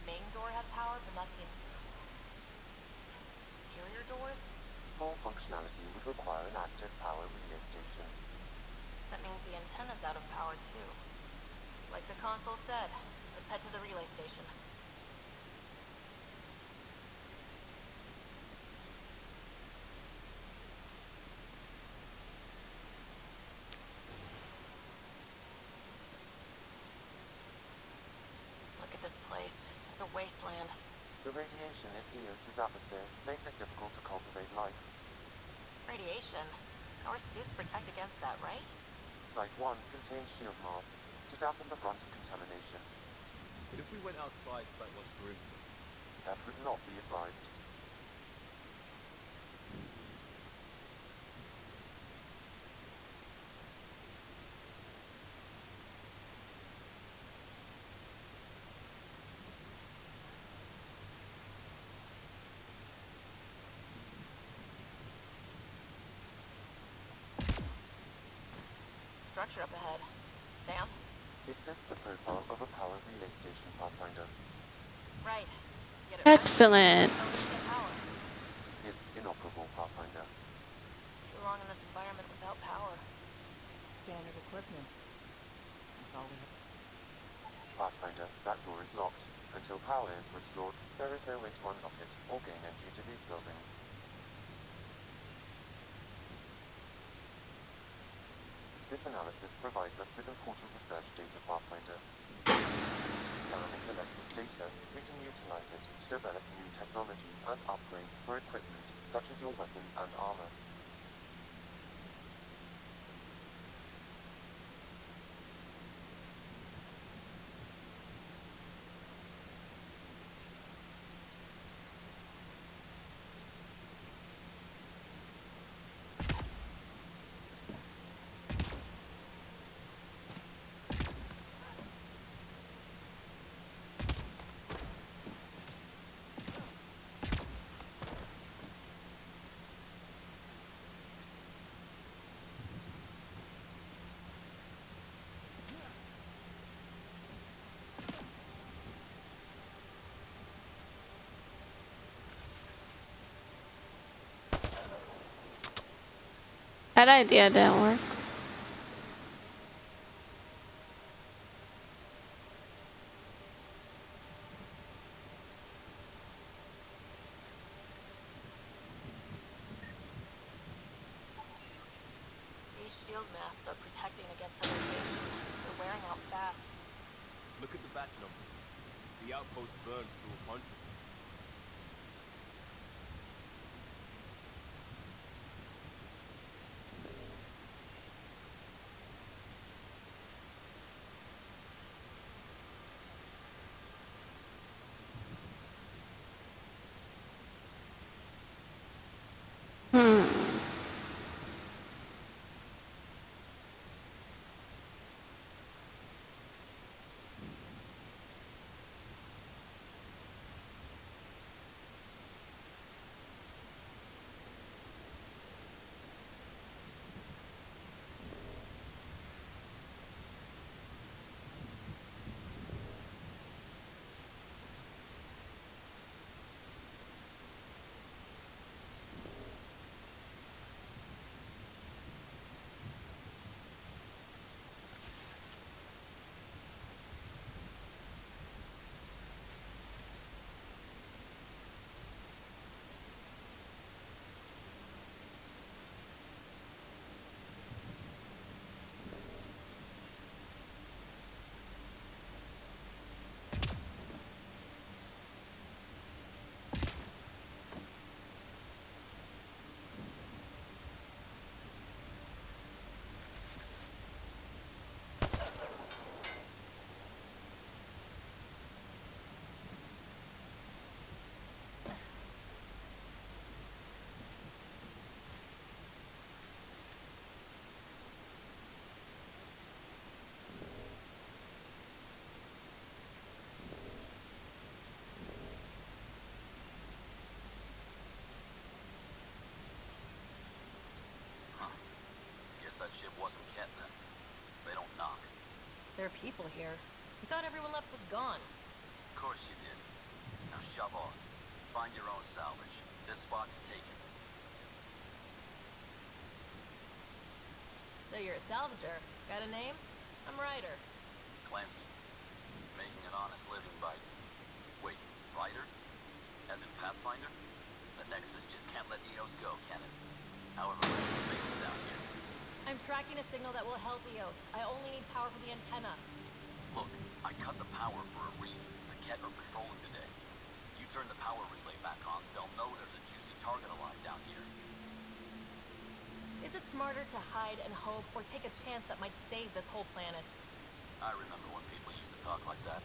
Speaker 1: Main door has power, but not the interior doors?
Speaker 15: Full functionality would require an active power relay station.
Speaker 1: That means the antenna's out of power too. Like the console said, let's head to the relay station. Look at this place. It's a wasteland.
Speaker 15: The radiation in Eos's atmosphere makes it difficult to cultivate life.
Speaker 1: Radiation? Our suits protect against that, right?
Speaker 15: Site 1 contains shield masks to dampen the brunt of contamination.
Speaker 4: But if we went outside Site 1's perimeter?
Speaker 15: That would not be advised.
Speaker 1: Structure up ahead. Sam?
Speaker 15: It fits the profile of a power relay station, Pathfinder.
Speaker 1: Right. Get it
Speaker 22: Excellent.
Speaker 1: right. Get power.
Speaker 15: It's inoperable, Pathfinder.
Speaker 1: Too long in this environment without power.
Speaker 2: Standard equipment. That's all we have.
Speaker 15: Pathfinder, that door is locked. Until power is restored, there is no way to unlock it or gain entry to these buildings. This analysis provides us with important research data, Pathfinder. As we continue to scan and collect this data, we can utilize it to develop new technologies and upgrades for equipment, such as your weapons and armor.
Speaker 22: That idea didn't work.
Speaker 1: These shield masks are protecting against the radiation. They're wearing out fast.
Speaker 4: Look at the batch numbers. The outpost burned through a bunch of them.
Speaker 6: that ship wasn't Ket then. They don't knock.
Speaker 1: There are people here. We thought everyone left was gone.
Speaker 6: Of course you did. Now shove off. Find your own salvage. This spot's taken.
Speaker 1: So you're a salvager. Got a name? I'm Ryder.
Speaker 6: Clancy. Making an honest living by... Wait, Ryder? As in Pathfinder? The Nexus just can't let EOS go, can it? However, things down here.
Speaker 1: I'm tracking a signal that will help EOS. I only need power for the antenna.
Speaker 6: Look, I cut the power for a reason. The Ket are patrolling today. You turn the power relay back on, they'll know there's a juicy target alive down here.
Speaker 1: Is it smarter to hide and hope, or take a chance that might save this whole planet?
Speaker 6: I remember when people used to talk like that.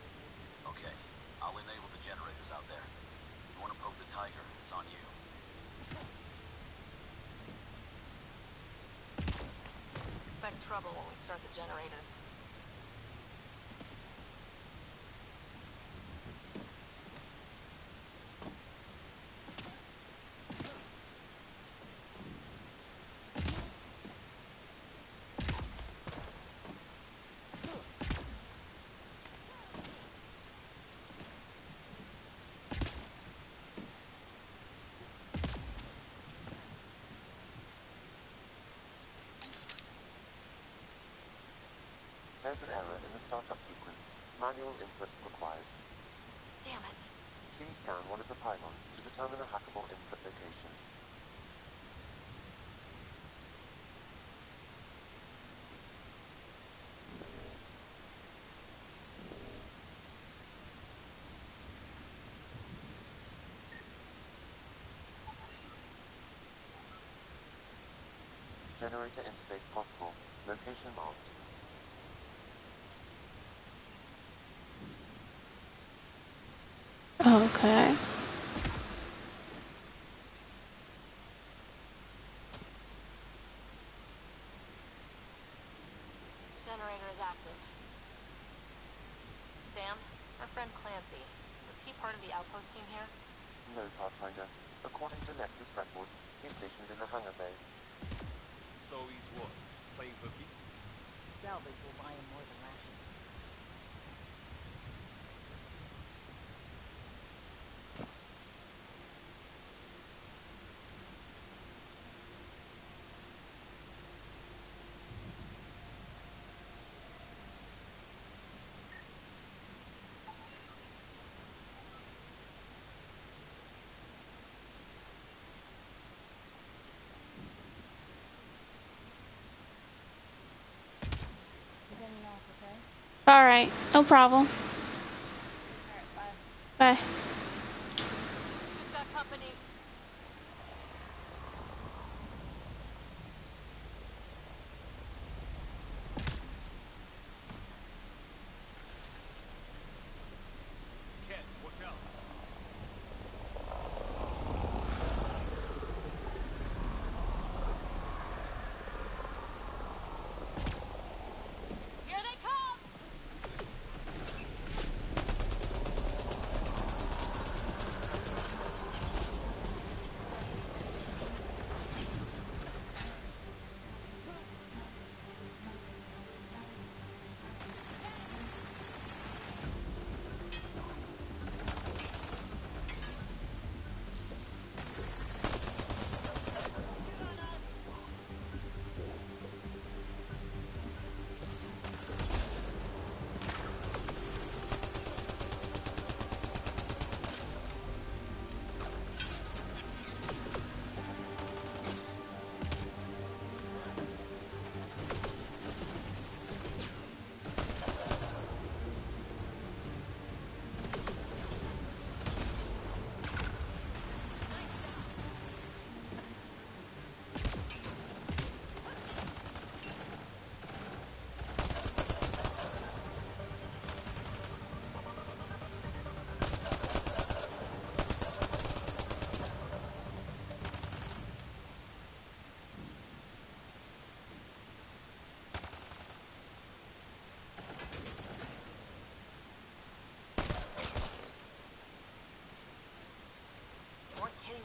Speaker 6: Okay, I'll enable the generators out there. You want to poke the tiger, it's on you.
Speaker 1: Expect trouble when we start the generators.
Speaker 15: There's an error in the startup sequence. Manual input required.
Speaker 1: Damn it.
Speaker 15: Please scan one of the pylons to determine a hackable input location. Generator interface possible. Location marked.
Speaker 22: Okay.
Speaker 1: Generator is active. Sam, our friend Clancy, was he part of the outpost team here?
Speaker 15: No, Pathfinder. According to Nexus records, he's stationed in the hangar bay.
Speaker 4: So he's what? Playing hooky?
Speaker 21: Salvage will buy him more than rations.
Speaker 22: Alright, no problem. Bye.
Speaker 1: We've got company.
Speaker 4: Ket, watch out.
Speaker 1: Here they come!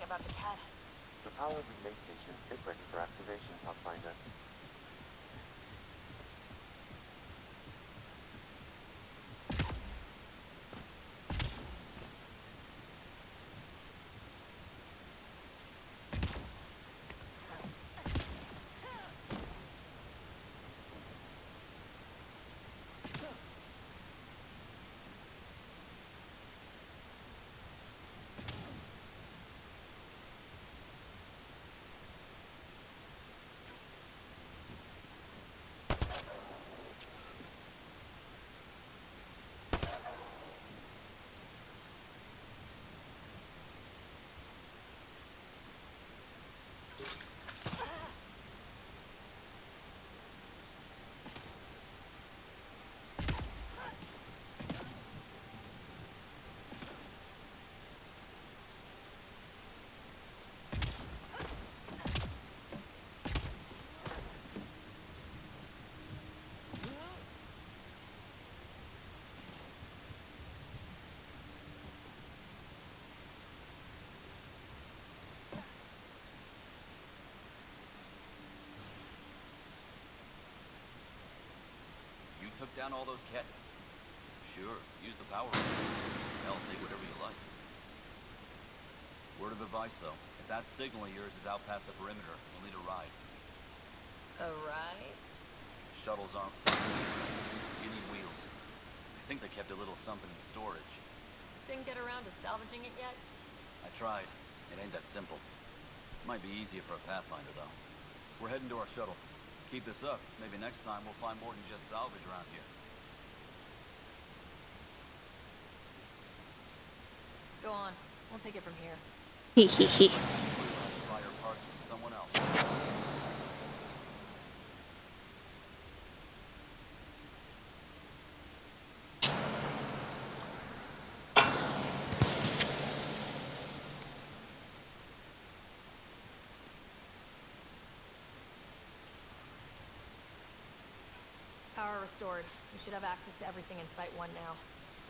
Speaker 1: About the cat.
Speaker 15: The power relay station is ready for activation, Pathfinder.
Speaker 6: took down all those cat... Sure, use the power. Hell, take whatever you like. Word of advice, though. If that signal of yours is out past the perimeter, you'll need a ride.
Speaker 1: A ride?
Speaker 6: Shuttles aren't fucking these things. You need wheels. I think they kept a little something in storage.
Speaker 1: Didn't get around to salvaging it yet?
Speaker 6: I tried. It ain't that simple. Might be easier for a Pathfinder, though. We're heading to our shuttle. Keep this up. Maybe next time we'll find more than just salvage around here.
Speaker 1: Go on. We'll take it from here.
Speaker 22: Hee hee hee.
Speaker 6: Buy your parts from someone else.
Speaker 1: Power restored. We should have access to everything in Site 1 now.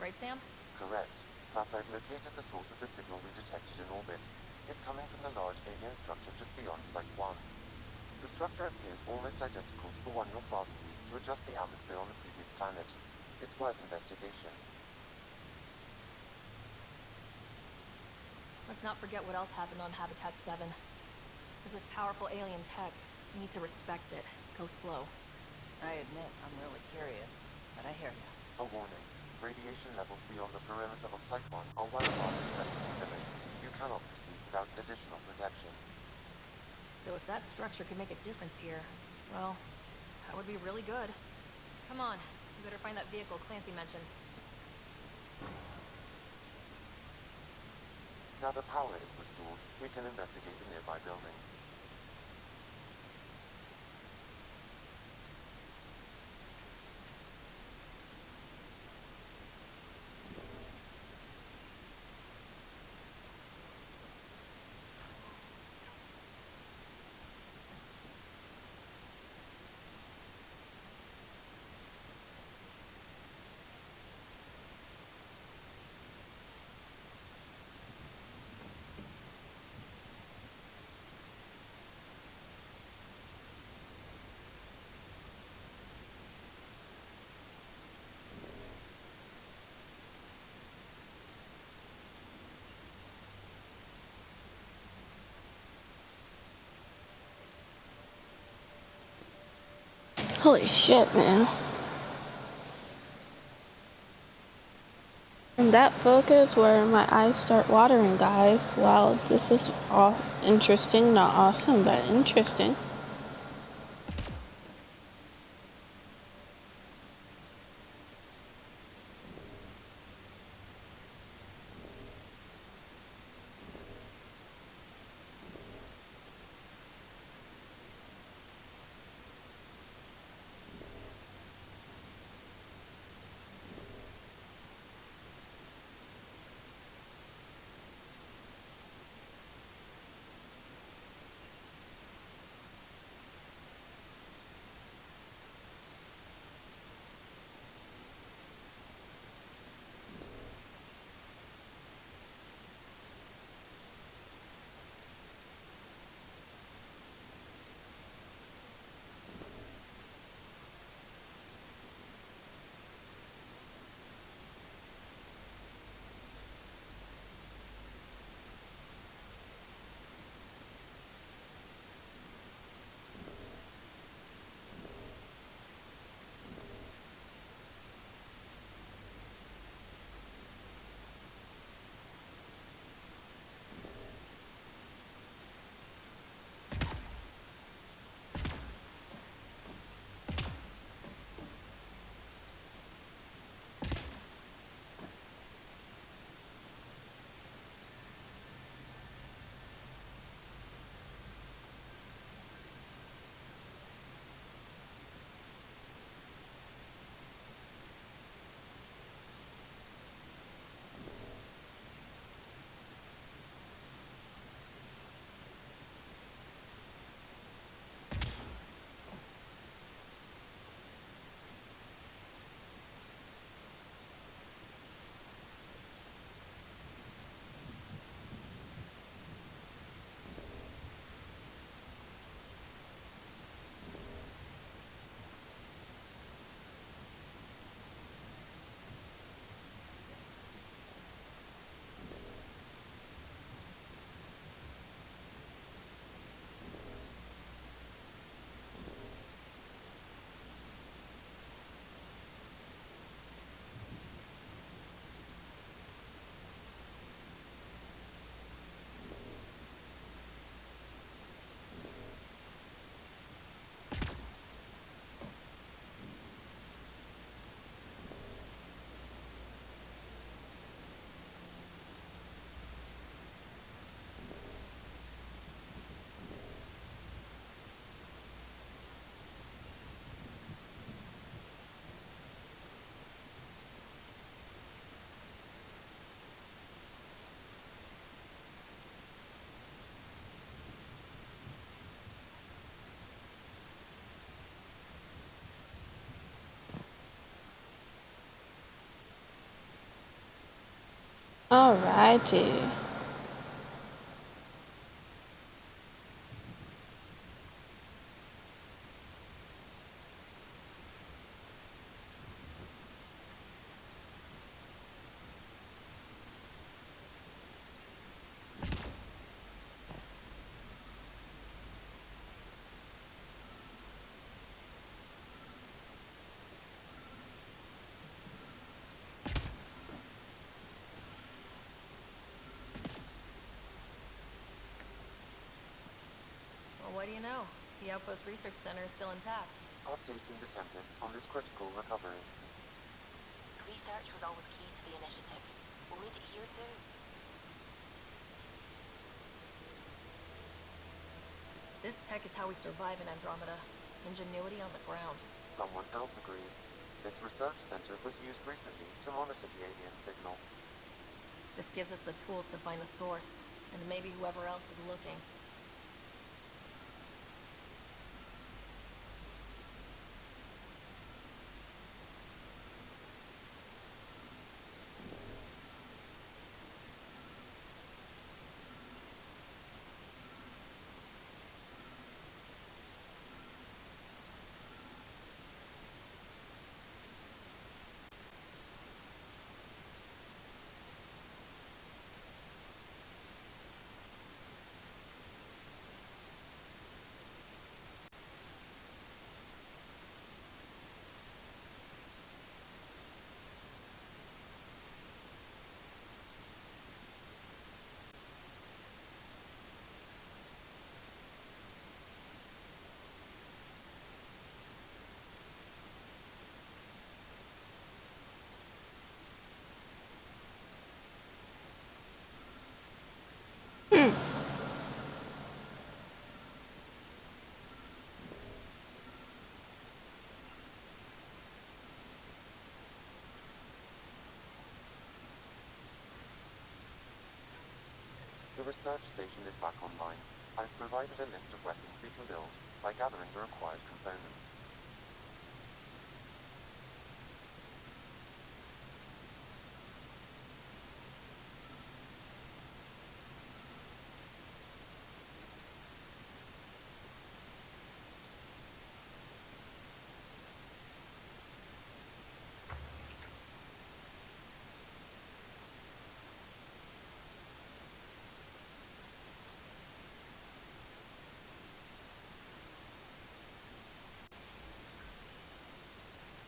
Speaker 1: Right, Sam?
Speaker 15: Correct. Plus, I've located the source of the signal we detected in orbit. It's coming from the large alien structure just beyond Site 1. The structure appears almost identical to the one your father used to adjust the atmosphere on the previous planet. It's worth investigation.
Speaker 1: Let's not forget what else happened on Habitat 7. This is powerful alien tech. We need to respect it. Go slow.
Speaker 21: I admit, I'm really curious, but I hear you.
Speaker 15: A warning. Radiation levels beyond the perimeter of Site 1 are well above acceptable limits. You cannot proceed without additional protection.
Speaker 1: So if that structure could make a difference here, well, that would be really good. Come on, we better find that vehicle Clancy mentioned.
Speaker 15: Now the power is restored, we can investigate the nearby buildings.
Speaker 22: Holy shit, man. And that focus where my eyes start watering, guys. Wow, this is all interesting. Not awesome, but interesting. Alrighty.
Speaker 1: Well, what do you know? The Outpost Research Center is still intact.
Speaker 15: Updating the Tempest on this critical recovery.
Speaker 3: Research was always key to the initiative. We'll need it here too.
Speaker 1: This tech is how we survive in Andromeda. Ingenuity on the ground.
Speaker 15: Someone else agrees. This research center was used recently to monitor the alien signal.
Speaker 1: This gives us the tools to find the source, and maybe whoever else is looking.
Speaker 15: The research station is back online. I've provided a list of weapons we can build by gathering the required components.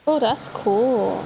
Speaker 22: Oh, that's cool.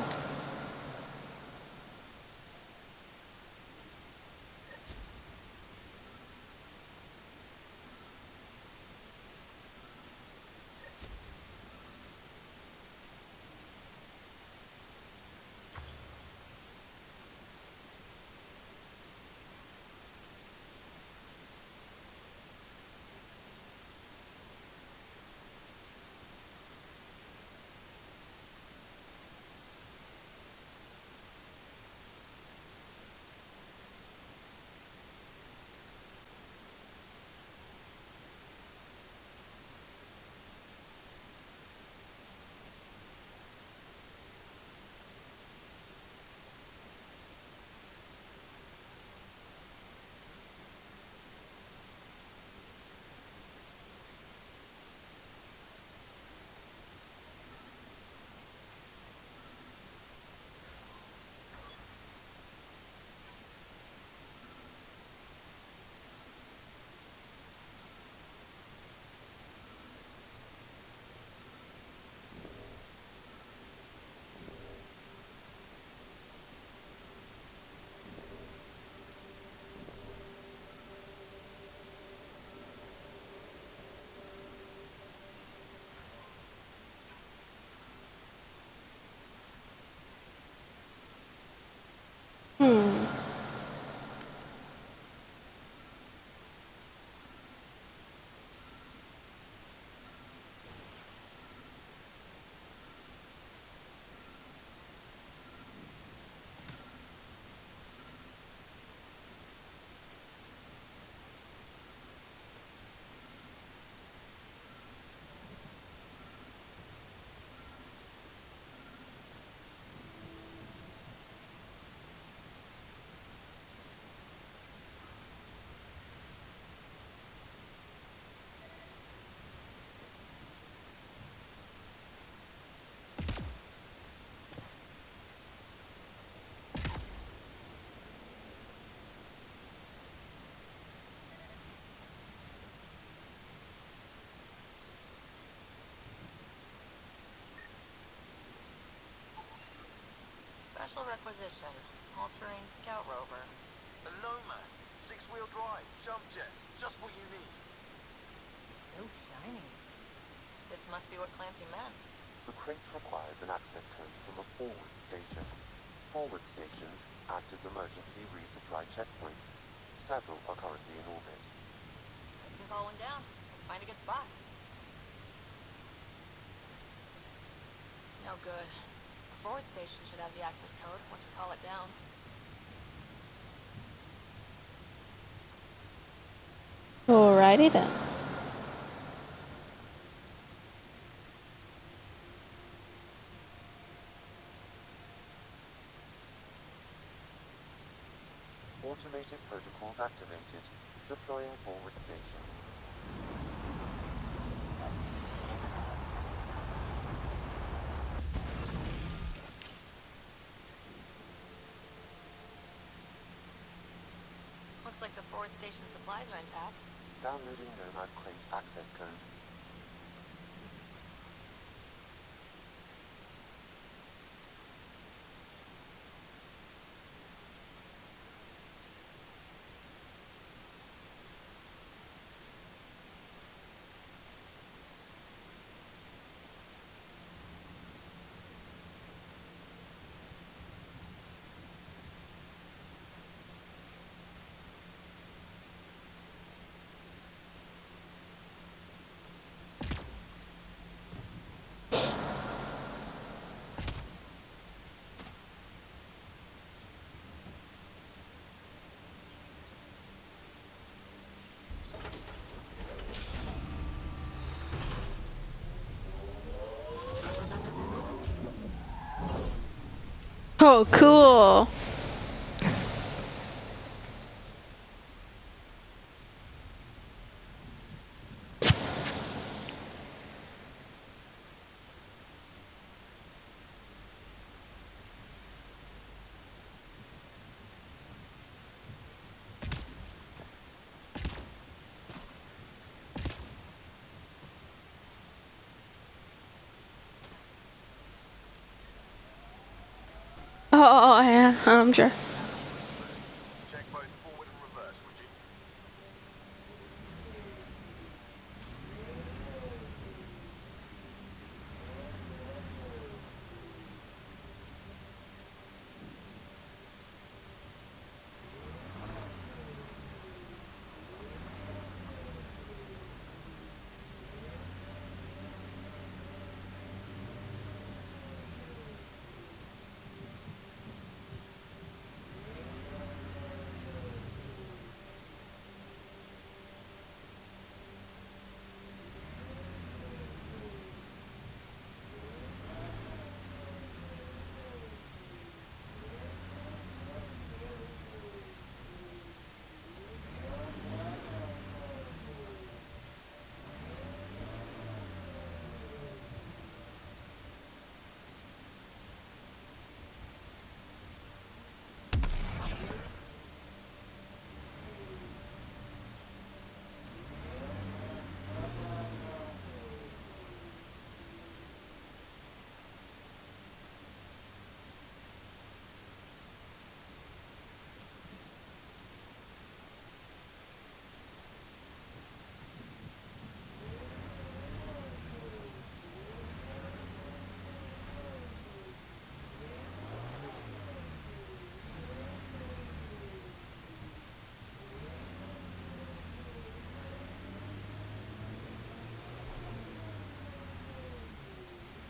Speaker 1: Special requisition. All-terrain scout rover.
Speaker 6: A Nomad. 6-wheel drive. Jump jet. Just what you need.
Speaker 1: So shiny. This must be what Clancy meant.
Speaker 15: The crate requires an access code from a forward station. Forward stations act as emergency resupply checkpoints. Several are currently in orbit.
Speaker 1: I can call one down. Let's find a good spot. No good. The forward station should have the access code once we call it down.
Speaker 22: Alrighty then.
Speaker 15: Automated protocols activated. Deploying forward station.
Speaker 1: Looks like the forward station supplies are intact.
Speaker 15: Downloading Nomad crate access code.
Speaker 22: Oh, cool. Oh, yeah, I'm sure.
Speaker 6: Check both forward and reverse, would you?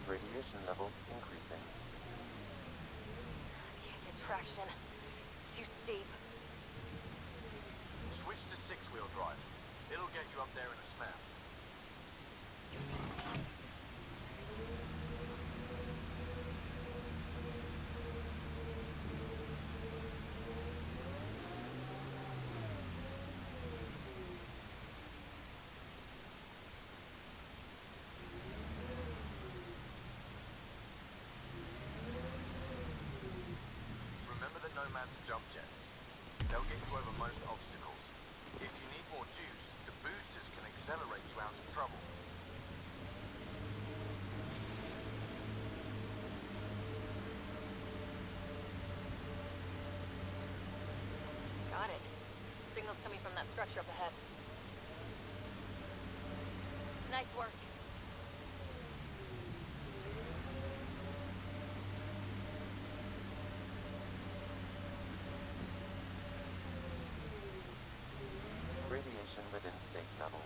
Speaker 15: Radiation levels increasing.
Speaker 1: Can't get traction. It's too steep.
Speaker 6: Switch to 6-wheel drive. It'll get you up there in a snap. Remember the Nomad's jump jets. They'll get you over most obstacles. If you need more juice, the boosters can accelerate you out of trouble.
Speaker 1: signals coming from that structure up ahead. Nice work.
Speaker 15: Radiation within safe levels.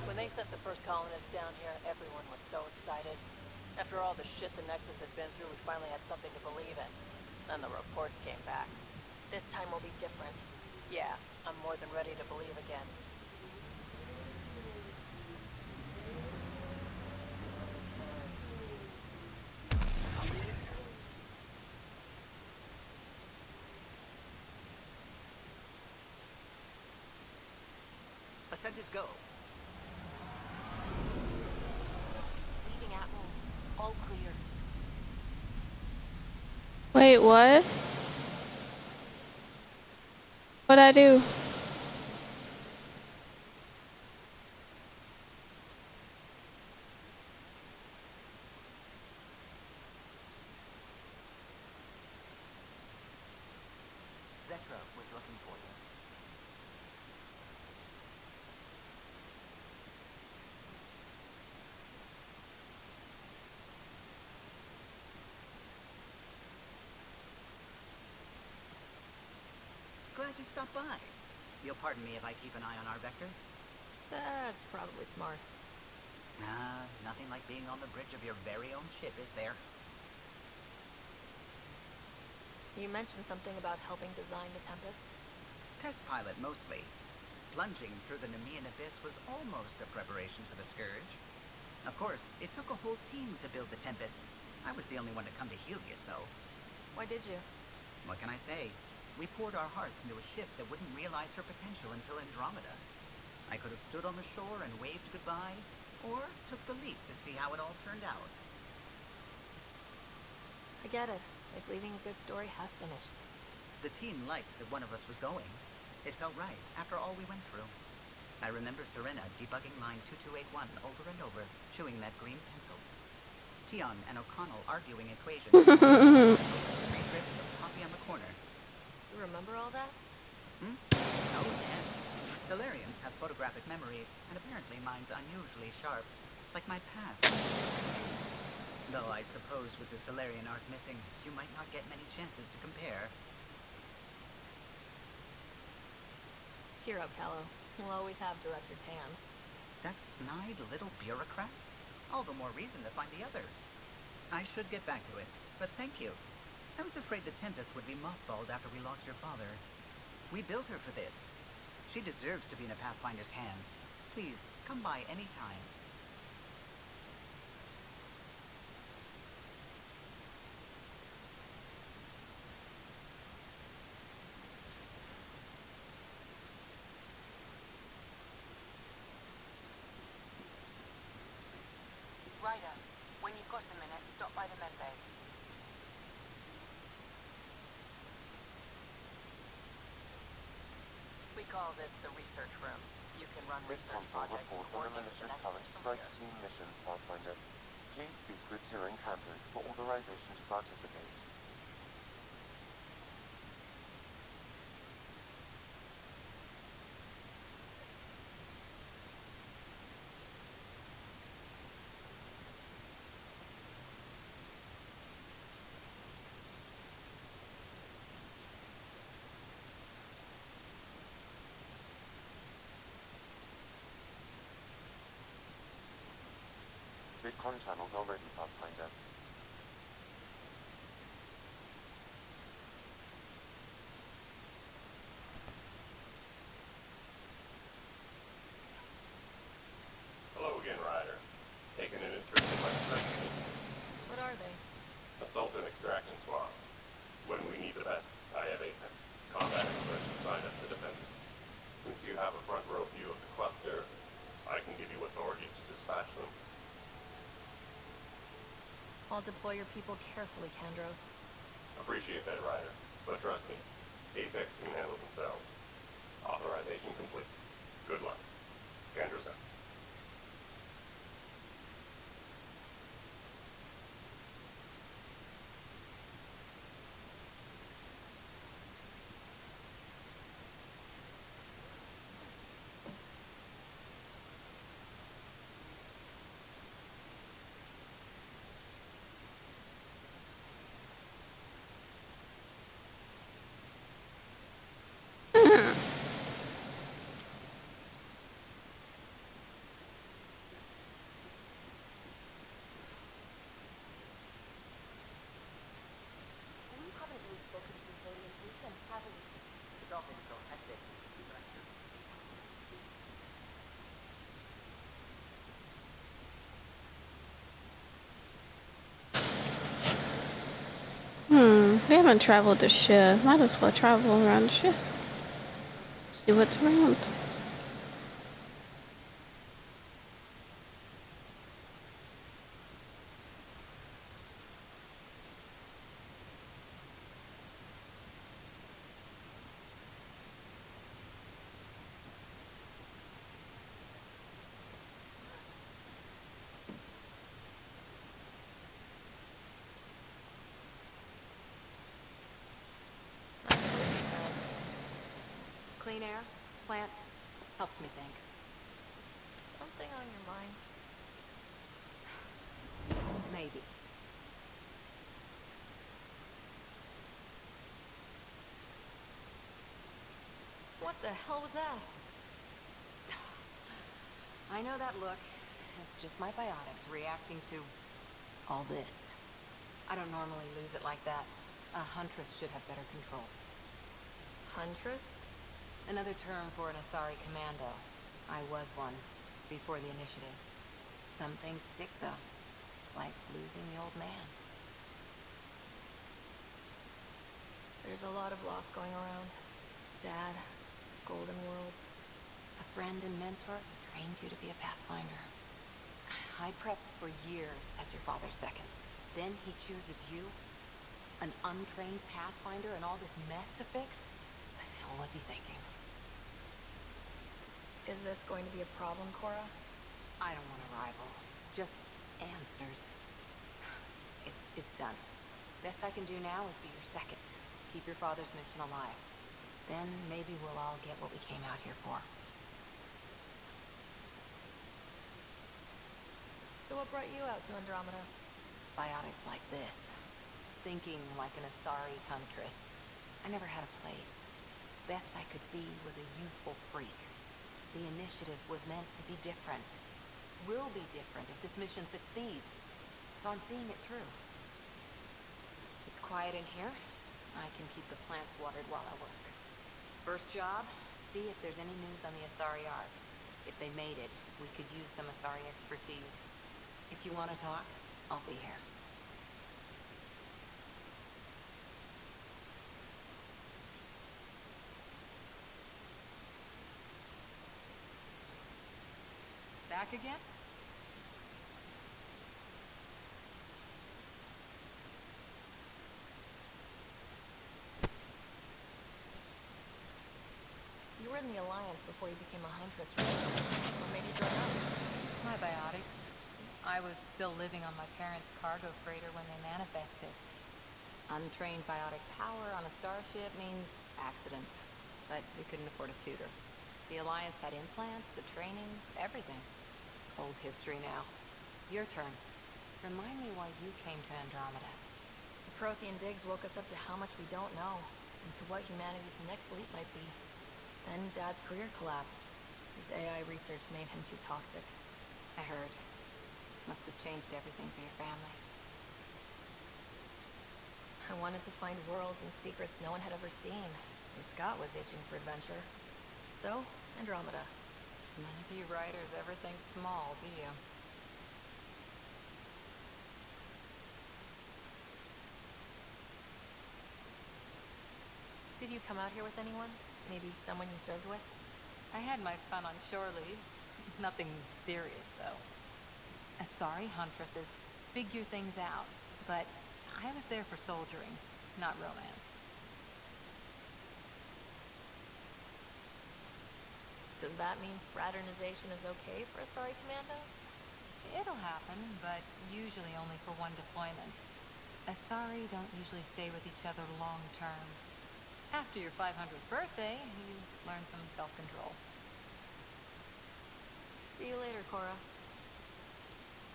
Speaker 21: When they sent the first colonists down here, everyone was so excited. After all the shit the Nexus had been through, we finally had something to believe in. Then the reports came back.
Speaker 1: This time will be different.
Speaker 21: Yeah, I'm more than ready to believe again.
Speaker 12: Ascent is go.
Speaker 1: Leaving Atwell. All clear.
Speaker 22: Wait, what? What'd I do?
Speaker 12: Vetra was looking for you. Glad you stopped by. You'll pardon me if I keep an eye on our vector?
Speaker 1: That's probably smart.
Speaker 12: Nah, nothing like being on the bridge of your very own ship, is there?
Speaker 1: You mentioned something about helping design the Tempest?
Speaker 12: Test pilot, mostly. Plunging through the Nemean abyss was almost a preparation for the Scourge. Of course, it took a whole team to build the Tempest. I was the only one to come to Helios, though.
Speaker 1: Why did you?
Speaker 12: What can I say? We poured our hearts into a ship that wouldn't realize her potential until Andromeda. I could have stood on the shore and waved goodbye, or took the leap to see how it all turned out.
Speaker 1: I get it. Like leaving a good story half finished.
Speaker 12: The team liked that one of us was going. It felt right, after all we went through. I remember Serena debugging line 2281 over and over, chewing that green pencil. Tion and O'Connell arguing equations. 3 strips of coffee on the corner.
Speaker 1: You remember all that?
Speaker 12: Oh, yes. Solarians have photographic memories, and apparently mine's unusually sharp. Like my past. Though I suppose with the Solarian arc missing, you might not get many chances to compare.
Speaker 1: Cheer up, Callow. We'll always have Director Tan.
Speaker 12: That snide little bureaucrat? All the more reason to find the others. I should get back to it, but thank you. I was afraid the Tempest would be mothballed after we lost your father. We built her for this. She deserves to be in a Pathfinder's hands. Please, come by any time.
Speaker 17: Ryder, when you've got a minute, stop by the medbay.
Speaker 21: We call this the research room. You can run
Speaker 15: This
Speaker 21: research
Speaker 15: console
Speaker 21: projects
Speaker 15: reports
Speaker 21: and
Speaker 15: on a
Speaker 21: coordinate
Speaker 15: malicious
Speaker 21: the
Speaker 15: current
Speaker 21: Nexus from
Speaker 15: strike
Speaker 21: here.
Speaker 15: team missions, Pathfinder. Please speak with Tyrion Candros for authorization to participate. Vidcon channels are ready, Pathfinder.
Speaker 8: Hello again, Ryder. Taking an interest in my specialty.
Speaker 1: What are they?
Speaker 8: Assault and extraction squads. When we need the best, I have Apex. Combat experts assigned us to defend us. Since you have a front row view of the cluster, I can give you authority to dispatch them.
Speaker 1: I'll deploy your people carefully, Candros.
Speaker 8: Appreciate that, Ryder. But trust me, Apex can handle themselves. Authorization complete. Good luck. Candros out.
Speaker 22: haven't traveled the ship. Might as well travel around the ship. See what's around.
Speaker 17: Clean air, plants, helps me think.
Speaker 1: Something on your mind?
Speaker 17: Maybe.
Speaker 1: What the hell was that?
Speaker 17: I know that look. It's just my biotics reacting to all this. I don't normally lose it like that. A huntress should have better control.
Speaker 1: Huntress?
Speaker 17: Another term for an Asari commando. I was one, before the initiative. Some things stick, though. Like losing the old man.
Speaker 1: There's a lot of loss going around. Dad, Golden Worlds.
Speaker 17: A friend and mentor trained you to be a pathfinder. I prepped for years as your father's second. Then he chooses you? An untrained pathfinder and all this mess to fix? What the hell was he thinking?
Speaker 1: Is this going to be a problem, Cora?
Speaker 17: I don't want a rival. Just answers. It's done. Best I can do now is be your second. Keep your father's mission alive. Then maybe we'll all get what we came out here for.
Speaker 1: So what brought you out to Andromeda?
Speaker 17: Biotics like this. Thinking like an Asari huntress. I never had a place. Best I could be was a useful freak. The initiative was meant to be different. Will be different if this mission succeeds. So I'm seeing it through. It's quiet in here. I can keep the plants watered while I work. First job, see if there's any news on the Asari Ark. If they made it, we could use some Asari expertise. If you want to talk, I'll be here. Back again?
Speaker 1: You were in the Alliance before you became a huntress, right? What made you join up?
Speaker 17: My biotics. I was still living on my parents' cargo freighter when they manifested. Untrained biotic power on a starship means accidents. But we couldn't afford a tutor. The Alliance had implants, the training, everything. Old history now. Your turn. Remind me why you came to Andromeda.
Speaker 1: The Prothean digs woke us up to how much we don't know, and to what humanity's next leap might be. Then Dad's career collapsed. His AI research made him too toxic.
Speaker 17: I heard. Must have changed everything for your family.
Speaker 1: I wanted to find worlds and secrets no one had ever seen, and Scott was itching for adventure. So, Andromeda.
Speaker 17: None of you writers ever think small, do you?
Speaker 1: Did you come out here with anyone? Maybe someone you served with?
Speaker 17: I had my fun on shore leave. Nothing serious, though. Asari huntresses figure things out, but I was there for soldiering, not romance.
Speaker 1: Does that mean fraternization is okay for Asari commandos?
Speaker 17: It'll happen, but usually only for one deployment. Asari don't usually stay with each other long term. After your 500th birthday, you learn some self-control.
Speaker 1: See you later, Cora.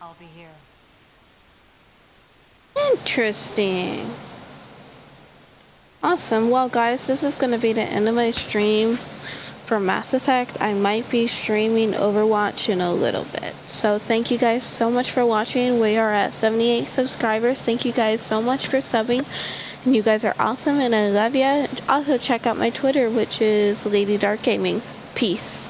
Speaker 17: I'll be here.
Speaker 22: Interesting. Awesome. Well, guys, this is going to be the end of my stream for Mass Effect. I might be streaming Overwatch in a little bit. So thank you guys so much for watching. We are at 78 subscribers. Thank you guys so much for subbing. And you guys are awesome and I love ya. Also check out my Twitter, which is LadyDarkerGaming. Peace.